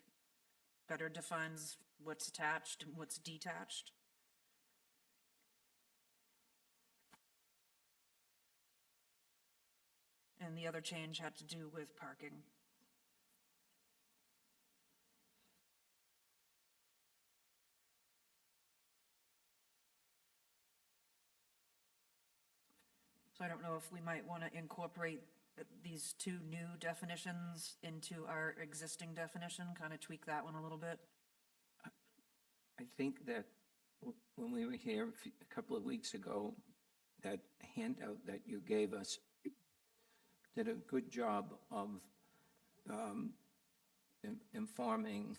better defines what's attached and what's detached. And the other change had to do with parking. So I don't know if we might want to incorporate these two new definitions into our existing definition, kind of tweak that one a little bit. I think that when we were here a couple of weeks ago, that handout that you gave us did a good job of informing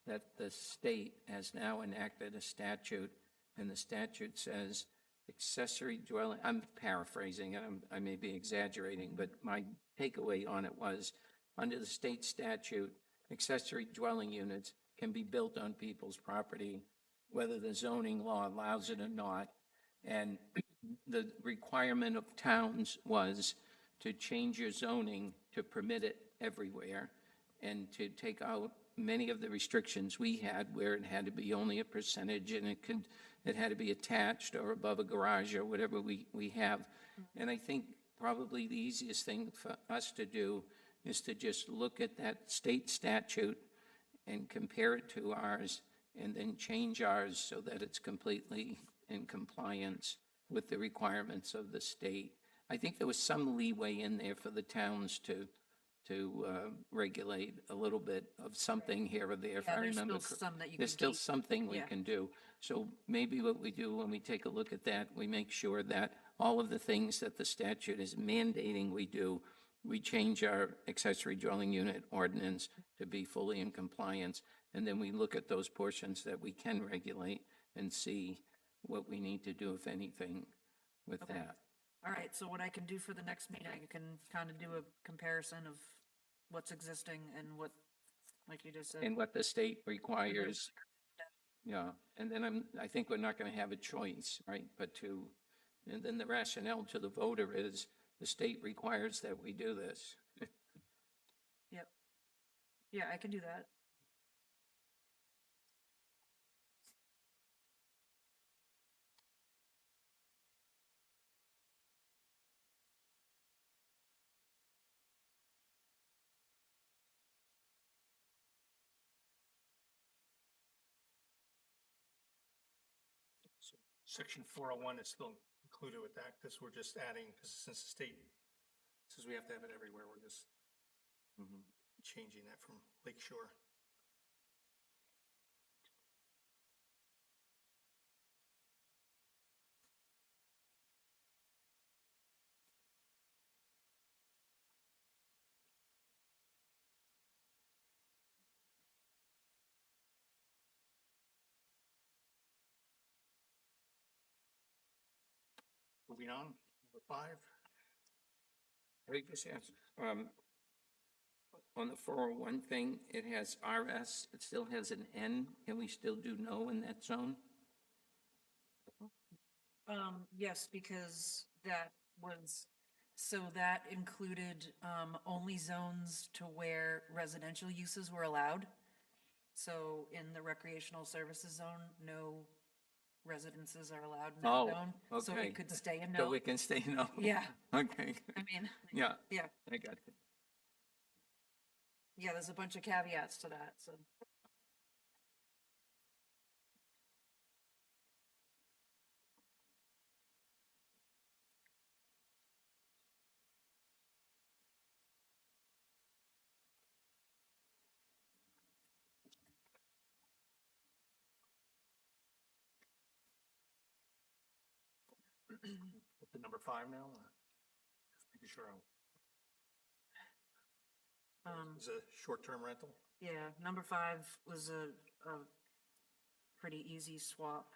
that the state has now enacted a statute, and the statute says accessory dwelling, I'm paraphrasing, and I may be exaggerating, but my takeaway on it was, under the state statute, accessory dwelling units can be built on people's property, whether the zoning law allows it or not. And the requirement of towns was to change your zoning to permit it everywhere and to take out many of the restrictions we had where it had to be only a percentage and it had to be attached or above a garage or whatever we have. And I think probably the easiest thing for us to do is to just look at that state statute and compare it to ours and then change ours so that it's completely in compliance with the requirements of the state. I think there was some leeway in there for the towns to regulate a little bit of something here or there, if Yeah, I there's remember. still some that you There's can still keep. something we Yeah. can do. So maybe what we do when we take a look at that, we make sure that all of the things that the statute is mandating we do, we change our accessory dwelling unit ordinance to be fully in compliance. And then we look at those portions that we can regulate and see what we need to do, if anything, with Okay. that. All right, so what I can do for the next meeting, I can kind of do a comparison of what's existing and what, like you just said. And what the state requires. Yeah, and then I think we're not gonna have a choice, right, but and then the rationale to the voter is, the state requires that we do this. Yep. Yeah, I can do that. So Section 401 is still included with that, because we're just adding, because since the state says we have to have it everywhere, we're just changing that from Lake Shore. Moving on, number 5. I just ask, on the 401 thing, it has RS, it still has an N. Can we still do no in that zone? Yes, because that was, so that included, only zones to where residential uses were allowed. So in the recreational services zone, no residences are allowed in Oh, that zone. So okay. it could stay in So no. we can stay no? Yeah, Okay, I mean, yeah, yeah, I got it. yeah, there's a bunch of caveats to that, so. Up to number 5 now, or just making sure is a short-term rental? Yeah, number 5 was a pretty easy swap.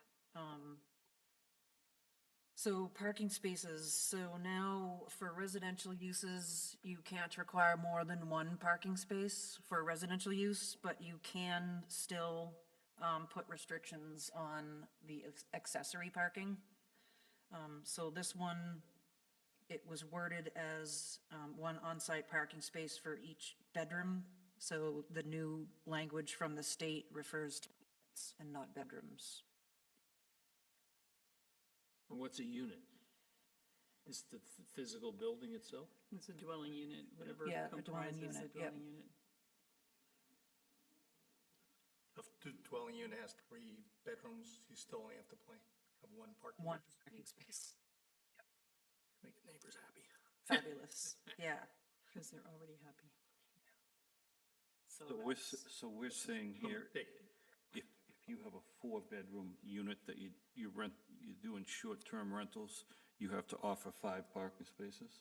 So parking spaces, so now for residential uses, you can't require more than 1 parking space for residential use, but you can still put restrictions on the accessory parking. So this one, it was worded as 1 on-site parking space for each bedroom. So the new language from the state refers to units and not bedrooms. And what's a unit? Is the physical building itself? It's a dwelling unit, whatever Yeah, a dwelling comprises a unit, yep. dwelling unit. If the dwelling unit has 3 bedrooms, you still only have to have 1 parking. 1 parking space. Make the neighbors happy. Fabulous, yeah. Because they're already happy. So we're saying here, if you have a 4-bedroom unit that you rent, you're doing short-term rentals, you have to offer 5 parking spaces?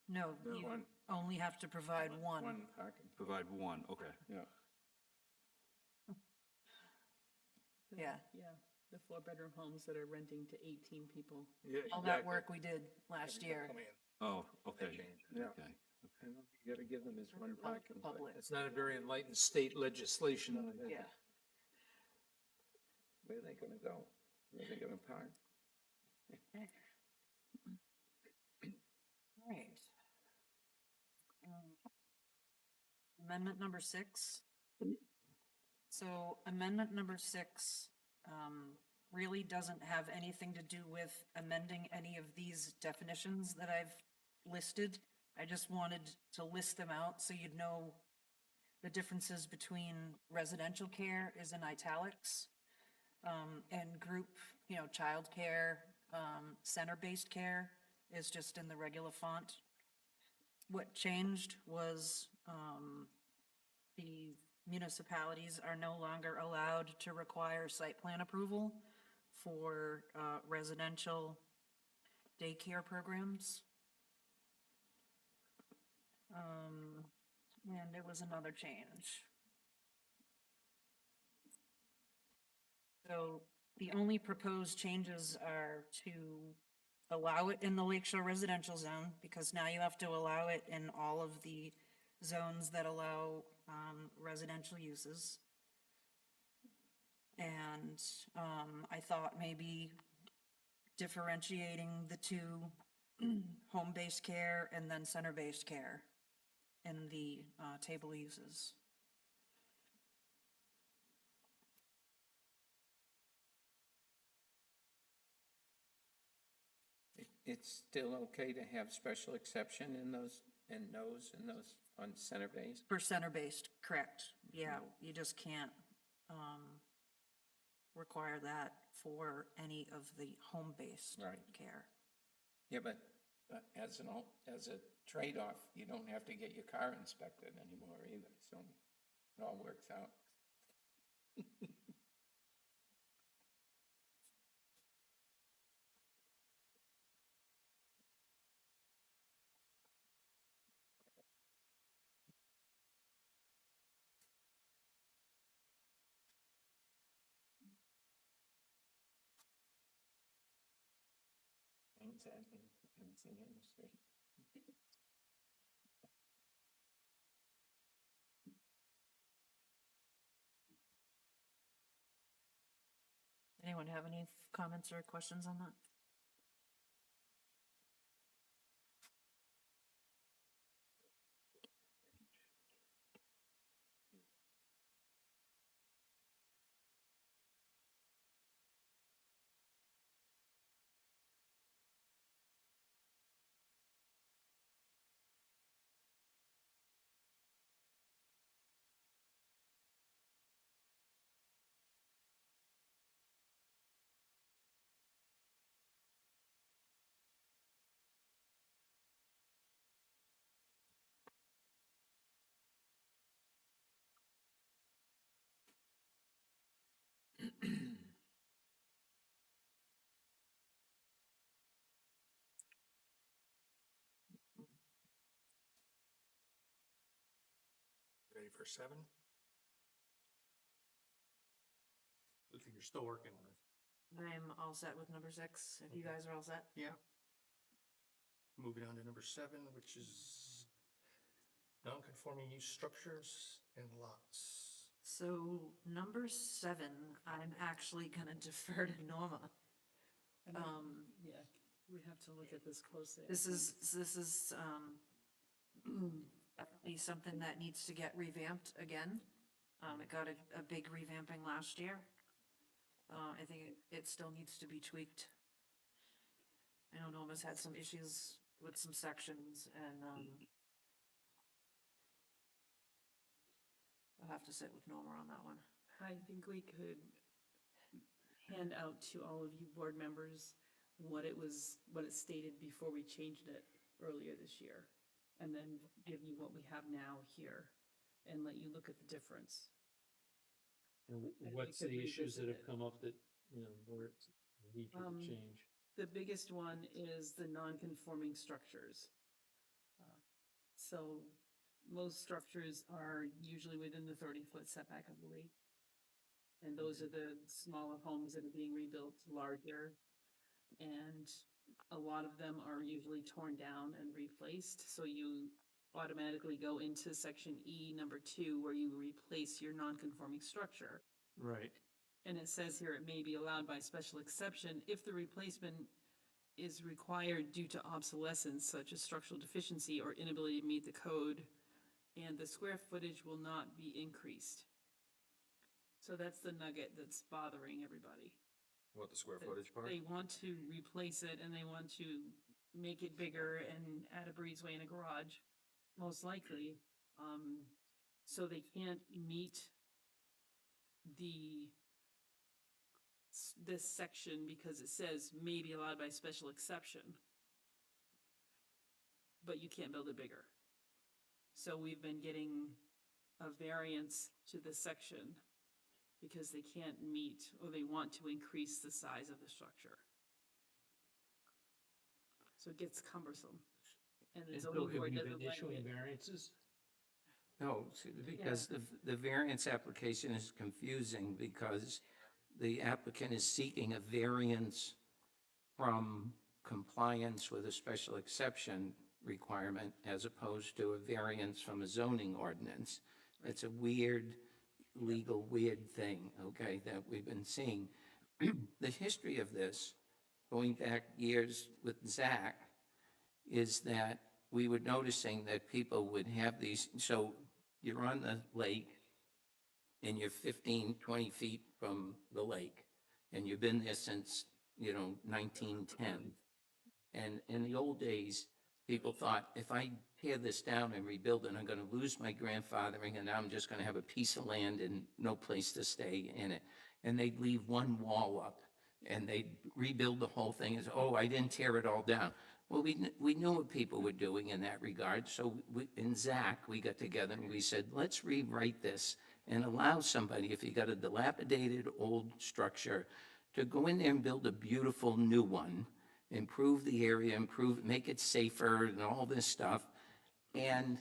No, you only have to provide 1. Parking. Provide 1, okay. Yeah. Yeah. Yeah, the 4-bedroom homes that are renting to 18 people. Yeah, All that work we did last year. Come in. Oh, okay. Yeah. Okay. You gotta give them this one parking. Public, It's not a very enlightened state legislation. yeah. Where are they gonna go? Where are they gonna park? All right. Amendment number 6. So amendment number 6 really doesn't have anything to do with amending any of these definitions that I've listed. I just wanted to list them out so you'd know the differences between residential care is in italics, and group, childcare, center-based care is just in the regular font. What changed was the municipalities are no longer allowed to require site plan approval for residential daycare programs. And there was another change. So the only proposed changes are to allow it in the Lakeshore residential zone, because now you have to allow it in all of the zones that allow residential uses. And I thought maybe differentiating the 2 home-based care and then center-based care in the table of uses. It's still okay to have special exception in those, on center base? For center-based, correct. Yeah, you just can't require that for any of the home-based Right. care. Yeah, but as a trade-off, you don't have to get your car inspected anymore either, so it all works out. Anyone have any comments or questions on that? Ready for 7? Looks like you're still working on it. I'm all set with number 6, if you guys are all set. Yeah. Moving on to number 7, which is non-conforming use structures and lots. So number 7, I'm actually gonna defer to Norma. Yeah, we have to look at this closely. I This think. is definitely something that needs to get revamped again. It got a big revamping last year. I think it still needs to be tweaked. I know Norma's had some issues with some sections, and I'll have to sit with Norma on that one. I think we could hand out to all of you board members what it stated before we changed it earlier this year. And then give you what we have now here and let you look at the difference. And we what's could the issues that revisit have it. come up that, you know, where it's need for the change? The biggest one is the non-conforming structures. So most structures are usually within the 30-foot setback of the lake. And those are the smaller homes that are being rebuilt larger. And a lot of them are usually torn down and replaced. So you automatically go into section E, number 2, where you replace your non-conforming structure. Right. And it says here, it may be allowed by special exception if the replacement is required due to obsolescence, such as structural deficiency or inability to meet the code, and the square footage will not be increased. So that's the nugget that's bothering everybody. What, the square That footage part? They want to replace it and they want to make it bigger and add a breezeway and a garage, most likely. So they can't meet this section because it says may be allowed by special exception. But you can't build it bigger. So we've been getting a variance to this section because they can't meet, or they want to increase the size of the structure. So it gets cumbersome. And the And zoning Bill, have board you doesn't been like issuing it. variances? No, because the variance application is confusing because the applicant is seeking a variance from compliance with a special exception requirement as opposed to a variance from a zoning ordinance. It's a weird, weird thing, okay, that we've been seeing. The history of this, going back years with ZAC, is that we were noticing that people would have these, so you're on the lake and you're 15, 20 feet from the lake, and you've been there since, 1910. And in the old days, people thought, if I tear this down and rebuild it, I'm gonna lose my grandfathering, and now I'm just gonna have a piece of land and no place to stay in it. And they'd leave one wall up, and they'd rebuild the whole thing as, oh, I didn't tear it all down. Well, we knew what people were doing in that regard, so in ZAC, we got together and we said, let's rewrite this and allow somebody, if you got a dilapidated old structure, to go in there and build a beautiful new one, improve the area, make it safer and all this stuff. And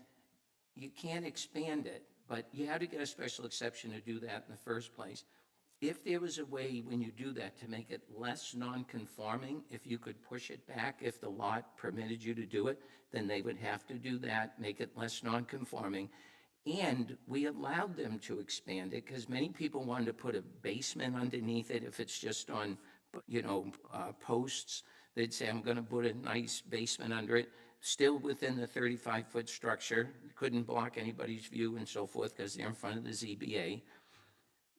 you can't expand it, but you had to get a special exception to do that in the first place. if there was a way, when you do that, to make it less non-conforming, if you could push it back, if the lot permitted you to do it, then they would have to do that, make it less non-conforming. And we allowed them to expand it, because many people wanted to put a basement underneath it if it's just on, posts. They'd say, I'm gonna put a nice basement under it, still within the 35-foot structure, couldn't block anybody's view and so forth, because they're in front of the ZBA.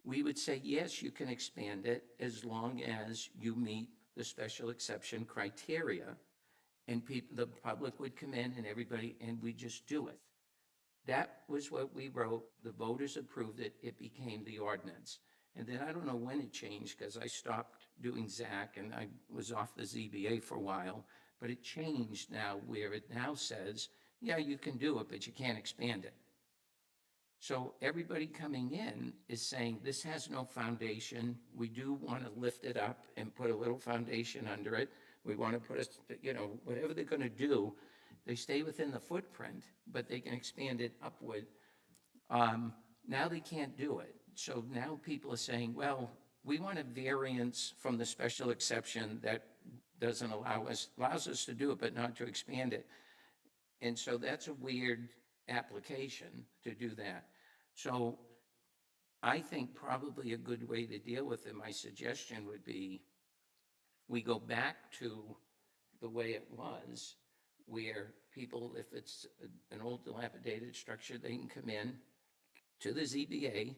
We would say, yes, you can expand it as long as you meet the special exception criteria. And the public would come in and everybody, and we just do it. That was what we wrote. The voters approved it. It became the ordinance. And then I don't know when it changed, because I stopped doing ZAC and I was off the ZBA for a while, but it changed now, where it now says, yeah, you can do it, but you can't expand it. So everybody coming in is saying, this has no foundation. We do want to lift it up and put a little foundation under it. We want to put whatever they're going to do, they stay within the footprint, but they can expand it upward. Now they can't do it. So now people are saying, well, we want a variance from the special exception that doesn't allows us to do it, but not to expand it. And so that's a weird application to do that. So I think probably a good way to deal with it, my suggestion would be, we go back to the way it was, where people, if it's an old dilapidated structure, they can come in to the ZBA,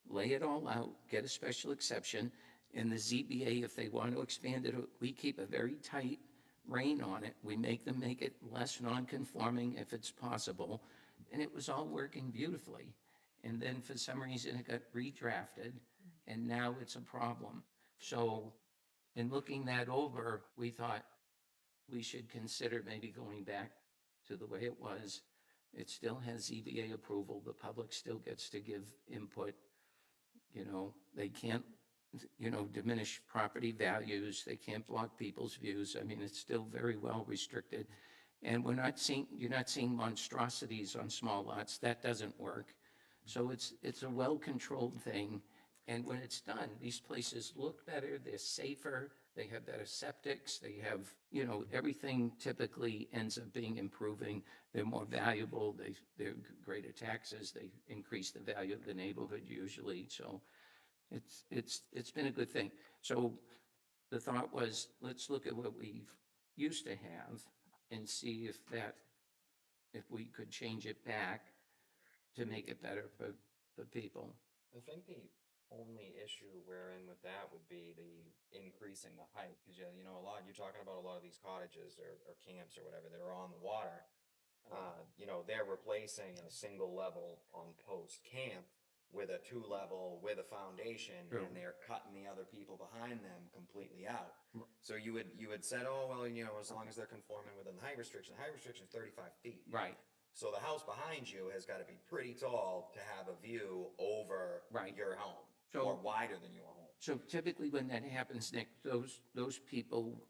lay it all out, get a special exception, and the ZBA, if they want to expand it, we keep a very tight rein on it. We make them make it less non-conforming if it's possible, and it was all working beautifully. And then for some reason it got redrafted, and now it's a problem. So in looking that over, we thought we should consider maybe going back to the way it was. It still has ZBA approval. The public still gets to give input. They can't, diminish property values. They can't block people's views. I mean, it's still very well restricted. And you're not seeing monstrosities on small lots. That doesn't work. So it's a well-controlled thing. And when it's done, these places look better, they're safer, they have better septics, they have, everything typically ends up being improving. They're more valuable, they're greater taxes, they increase the value of the neighborhood usually. So it's been a good thing. So the thought was, let's look at what we used to have and see if we could change it back to make it better for people. I think the only issue we're in with that would be the increasing the height, because you're talking about a lot of these cottages or camps or whatever that are on the water. They're replacing a single level on post camp with a 2-level with a foundation, True. and they're cutting the other people behind them completely out. So you had said, oh, well, as long as they're conforming within the height restriction is 35 feet. Right. So the house behind you has got to be pretty tall to have a view over your home, or wider than your home. So typically when that happens, Nick, those people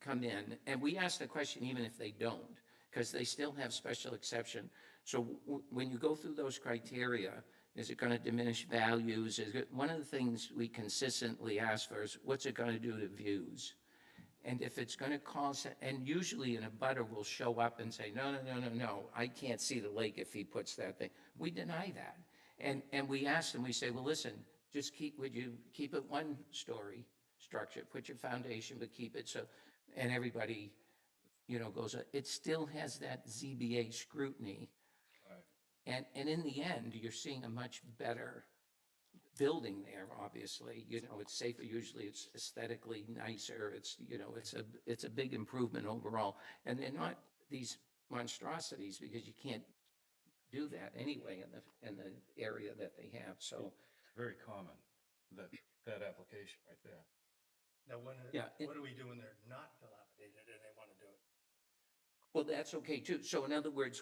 come in, and we ask the question even if they don't, because they still have special exception. So when you go through those criteria, is it going to diminish values? One of the things we consistently ask for is, what's it going to do to views? And if it's going to cause, and usually an abutter will show up and say, no, I can't see the lake if he puts that thing. We deny that. And we ask them, we say, well, listen, just keep it 1-story structure, put your foundation, but keep it so, and everybody, goes, it still has that ZBA scrutiny. Right. And in the end, you're seeing a much better building there, obviously. It's safer, usually it's aesthetically nicer, it's a big improvement overall. And they're not these monstrosities, because you can't do that anyway in the area that they have. So It's very common, that application right there. Now, what do we do when they're not dilapidated and they want to do it? well, that's okay too. So in other words,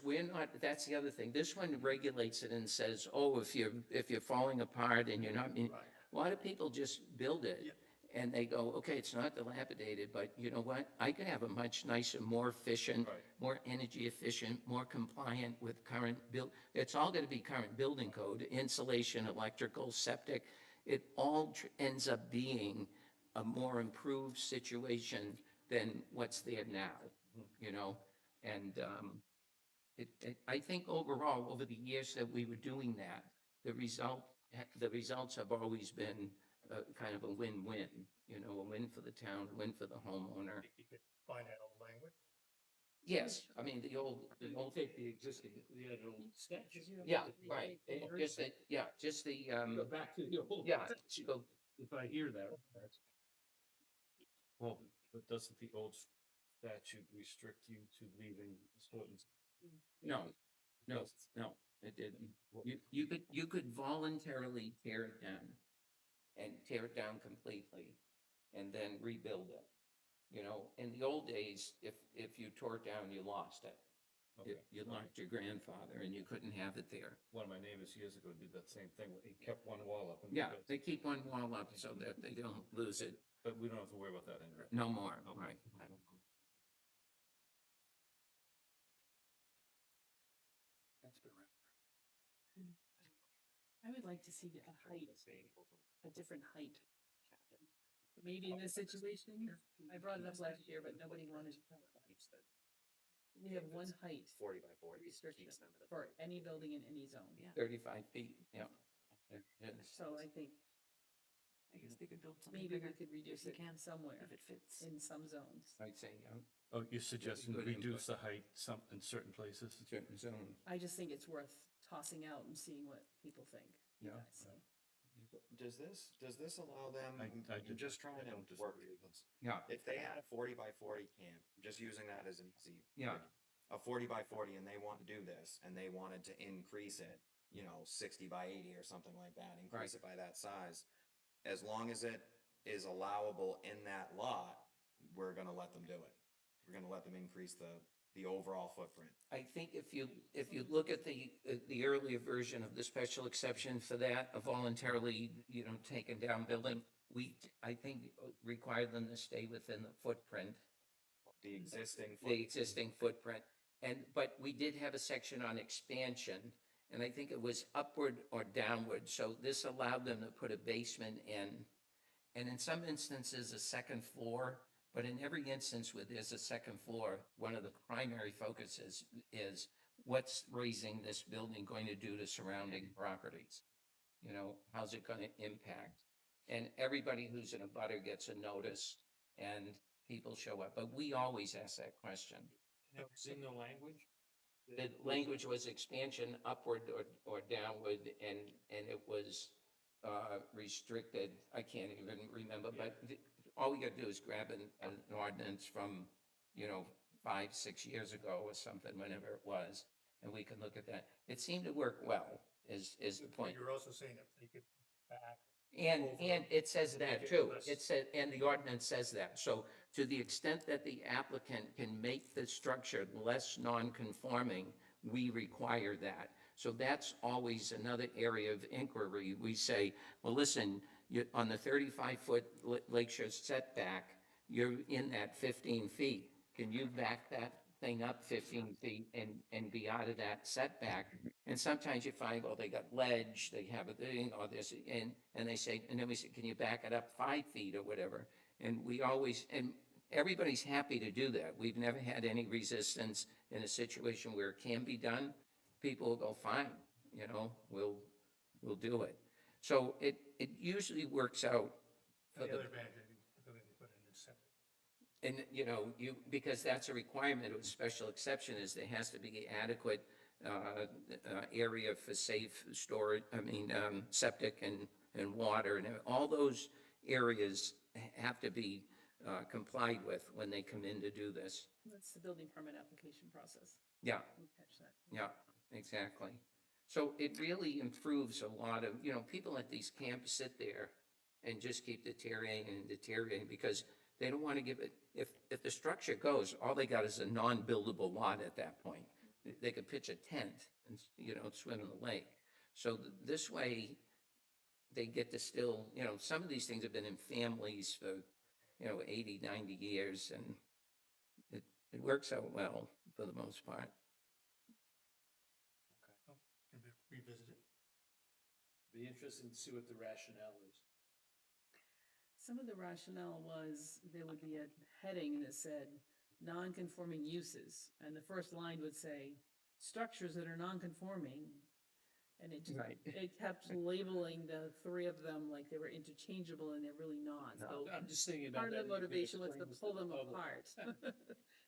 that's the other thing. This one regulates it and says, oh, if you're falling apart and you're not, a lot of people just build it and they go, okay, it's not dilapidated, but you know what? I can have a much nicer, more efficient, more energy efficient, more compliant with current it's all going to be current building code, insulation, electrical, septic. it all ends up being a more improved situation than what's there now, you know? And, I think overall, over the years that we were doing that, the results have always been kind of a win-win, you know, a win for the town, a win for the homeowner. You could find that old language. Yes, I mean, the old. Take the existing, the old sketch. Yeah, right, and just the, Go back to the old. yeah, to go, If I hear that. Well, but doesn't the old statute restrict you to leaving certain? no, no, it didn't. You could voluntarily tear it down and tear it down completely and then rebuild it. You know, in the old days, if you tore it down, you lost it. You lost your grandfather and you couldn't have it there. One of my neighbors years ago did that same thing. He kept one wall up. And Yeah, they keep one wall up so that they don't lose it But we don't have to worry about that anymore. no more, right? I would like to see a height, a different height. Maybe in this situation, I brought it up last year, but nobody wanted to. We have one height 40 by 40 restriction for any building in any zone. Yeah. 35 feet, yeah. So I think I guess they could build something maybe bigger we could reduce if it you can, somewhere if it fits. in some zones. I'd say, Oh, you're suggesting Good reduce the height in certain places? certain zone. I just think it's worth tossing out and seeing what people think. Yeah. So, Does this allow them, I I'm just trying to work through this. Yeah, If they had a 40 by 40 camp, just using that as an easy. Yeah. A 40 by 40 and they want to do this and they wanted to increase it, 60 by 80 or something like that, increase it by that size. As long as it is allowable in that lot, we're gonna let them do it. We're gonna let them increase the overall footprint. I think if you look at the earlier version of the special exception for that, a voluntarily, taken down building, I think required them to stay within the footprint, The existing. the existing footprint. But we did have a section on expansion, and I think it was upward or downward, so this allowed them to put a basement in, and in some instances, a second floor, but in every instance where there's a second floor, one of the primary focuses is what's raising this building going to do to surrounding properties? How's it gonna impact? And everybody who's in a butter gets a notice, and people show up, but we always ask that question. It was in the language? The language was expansion upward or downward, and it was restricted. I can't even remember, but all we gotta do is grab an ordinance from, 5, 6 years ago or something, whenever it was, and we can look at that. It seemed to work well, is the point. You're also saying if they could back. And it says that too. Less. It said, and the ordinance says that. So to the extent that the applicant can make the structure less non-conforming, we require that. So that's always another area of inquiry. We say, well, listen, on the 35-foot lakeshore setback, you're in that 15 feet. Can you back that thing up 15 feet and be out of that setback? And sometimes you find, well, they got ledge, they have a thing, or this, and they say, and then we say, can you back it up 5 feet or whatever? And and everybody's happy to do that. We've never had any resistance in a situation where it can be done. People will go, fine, we'll do it. So it usually works out. The other advantage, the ability to put in a septic. And, because that's a requirement of special exception, is there has to be adequate area for safe storage, septic and water, and all those areas have to be complied with when they come in to do this. that's the building permit application process. Yeah, We'll catch that. yeah, exactly. So it really improves a lot of, people at these camps sit there and just keep deteriorating because they don't want to give it, if the structure goes, all they got is a non-buildable lot at that point. They could pitch a tent and, swim in the lake. So this way, they get to still, some of these things have been in families for, 80, 90 years, and it works out well for the most part. Can we revisit it? Be interested to see what the rationale is. Some of the rationale was there would be a heading that said non-conforming uses, and the first line would say structures that are non-conforming. And it just, Right. it kept labeling the three of them like they were interchangeable and they're really not. So I'm just thinking about part that. of the motivation was to explain this pull the them public. apart.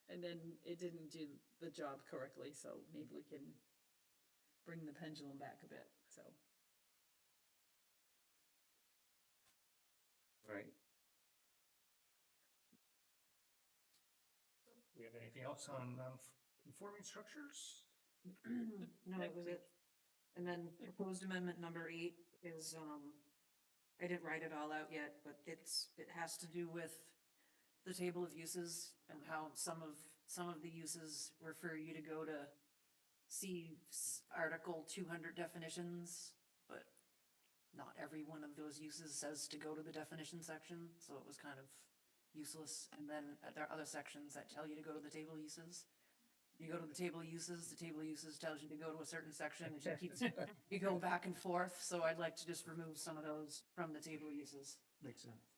And then it didn't do the job correctly, so maybe we can bring the pendulum back a bit, so. Right. We have anything else on conforming structures? No, that was it. And then proposed amendment number 8 is, I didn't write it all out yet, but it has to do with the table of uses and how some of the uses refer you to go to see Article 200 definitions, but not every one of those uses says to go to the definition section, so it was kind of useless. And then there are other sections that tell you to go to the table of uses. You go to the table of uses tells you to go to a certain section, and it keeps, you go back and forth, so I'd like to just remove some of those from the table of uses. Makes sense.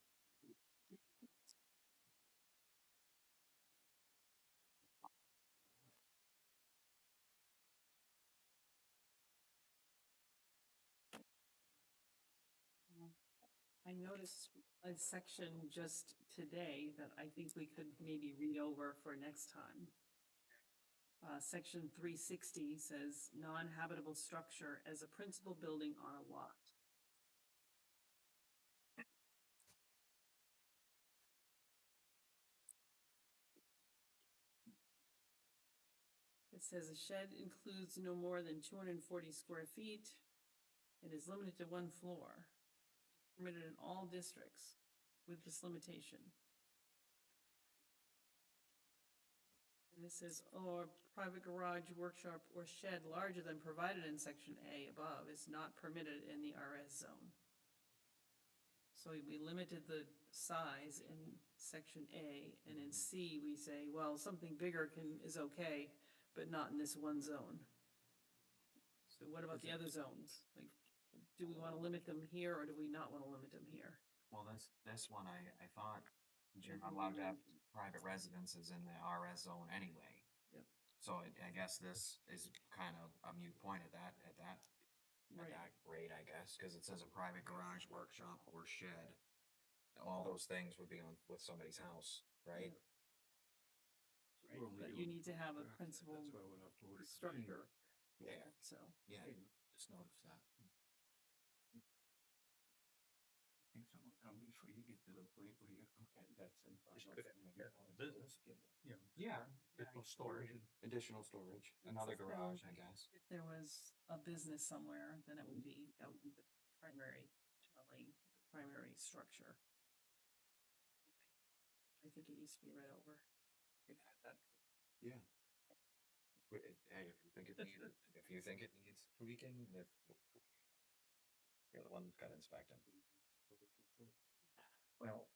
I noticed a section just today that I think we could maybe read over for next time. Section 360 says non-habitable structure as a principal building on a lot. It says a shed includes no more than 240 square feet and is limited to 1 floor, permitted in all districts with this limitation. And this says, or private garage, workshop, or shed larger than provided in section A above is not permitted in the RS zone. So we limited the size in section A, and in C, we say, well, something bigger is okay, but not in this one zone. So what about the other zones? Like, do we want to limit them here, or do we not want to limit them here? Well, this one, I thought you're not allowed to have private residences in the RS zone anyway. Yep. So I guess this is kind of a moot point at that Right. rate, I guess, because it says a private garage, workshop, or shed. All those things would be on with somebody's house, right? Right, but you need to have a principal structure Yeah. there, so. Yeah. Just noticed that. Before you get to the point where you're, okay, that's in. Business, yeah. Yeah. Additional storage. Additional storage, another garage, I guess. If there was a business somewhere, then that would be the primary dwelling, primary structure. I think it needs to be read over. Yeah. Hey, if you think it needs tweaking, if you're the one who's got inspecting. Well,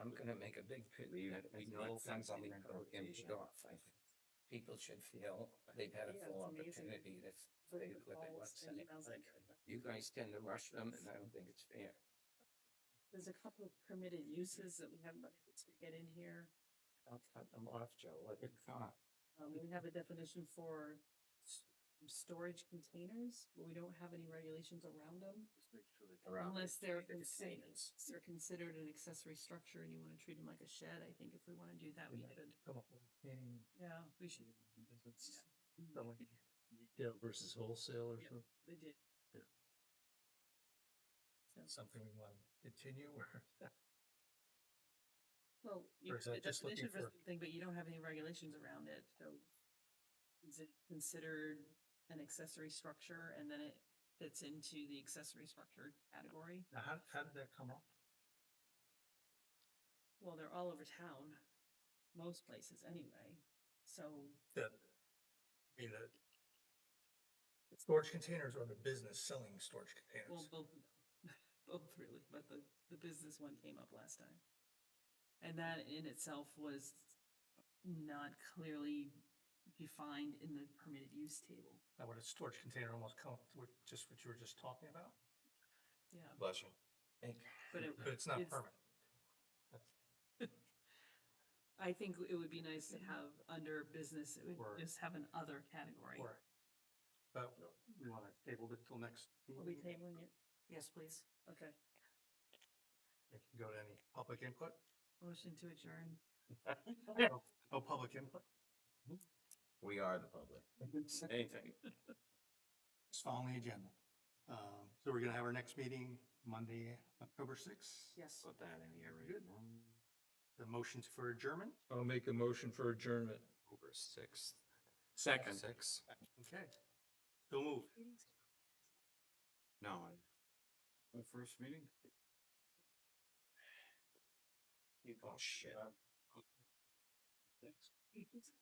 I'm gonna make a big pit. We that know is not things on the something to be implementation. put off. I think people should feel they've had a Yeah, full it's amazing. opportunity to say what they want to say. You guys tend to rush them, and I don't think it's fair. There's a couple of permitted uses that we haven't been able to get in here. I'll cut them off, Joe. Let it go. We have a definition for storage containers, but we don't have any regulations around them. Unless they're considered an accessory structure and you want to treat them like a shed. I think if we want to do that, we could. Come up with any Yeah, we should. business, selling retail versus wholesale or Yep, something. they did. Yeah. So, Something we want to continue or? well, you Or is that the just looking definition for for- something, but you don't have any regulations around it, so. Is it considered an accessory structure and then it fits into the accessory structure category? Now, how did that come up? Well, they're all over town, most places anyway, so. The storage containers or the business selling storage Well, containers? both of them, both really, but the business one came up last time. And that in itself was not clearly defined in the permitted use table. Now, would a storage container almost come up with just what you were just talking about? Yeah, Bless you. but But it's not permanent. I think it would be nice to have under business, it would Or- just have an other category. Or, but we want to table it till next Are we meeting? tabling it? Yes, please. Okay. We can go to any public input? Motion to adjourn. No public input? We are the public. Anything. It's following the agenda. So we're gonna have our next meeting Monday, October 6th. Yes. Put that in here right Good. now. The motions for adjournment? I'll make a motion for adjournment. October 6th. Second. 6? Okay. So moved. No, My first meeting? oh shit. Thanks.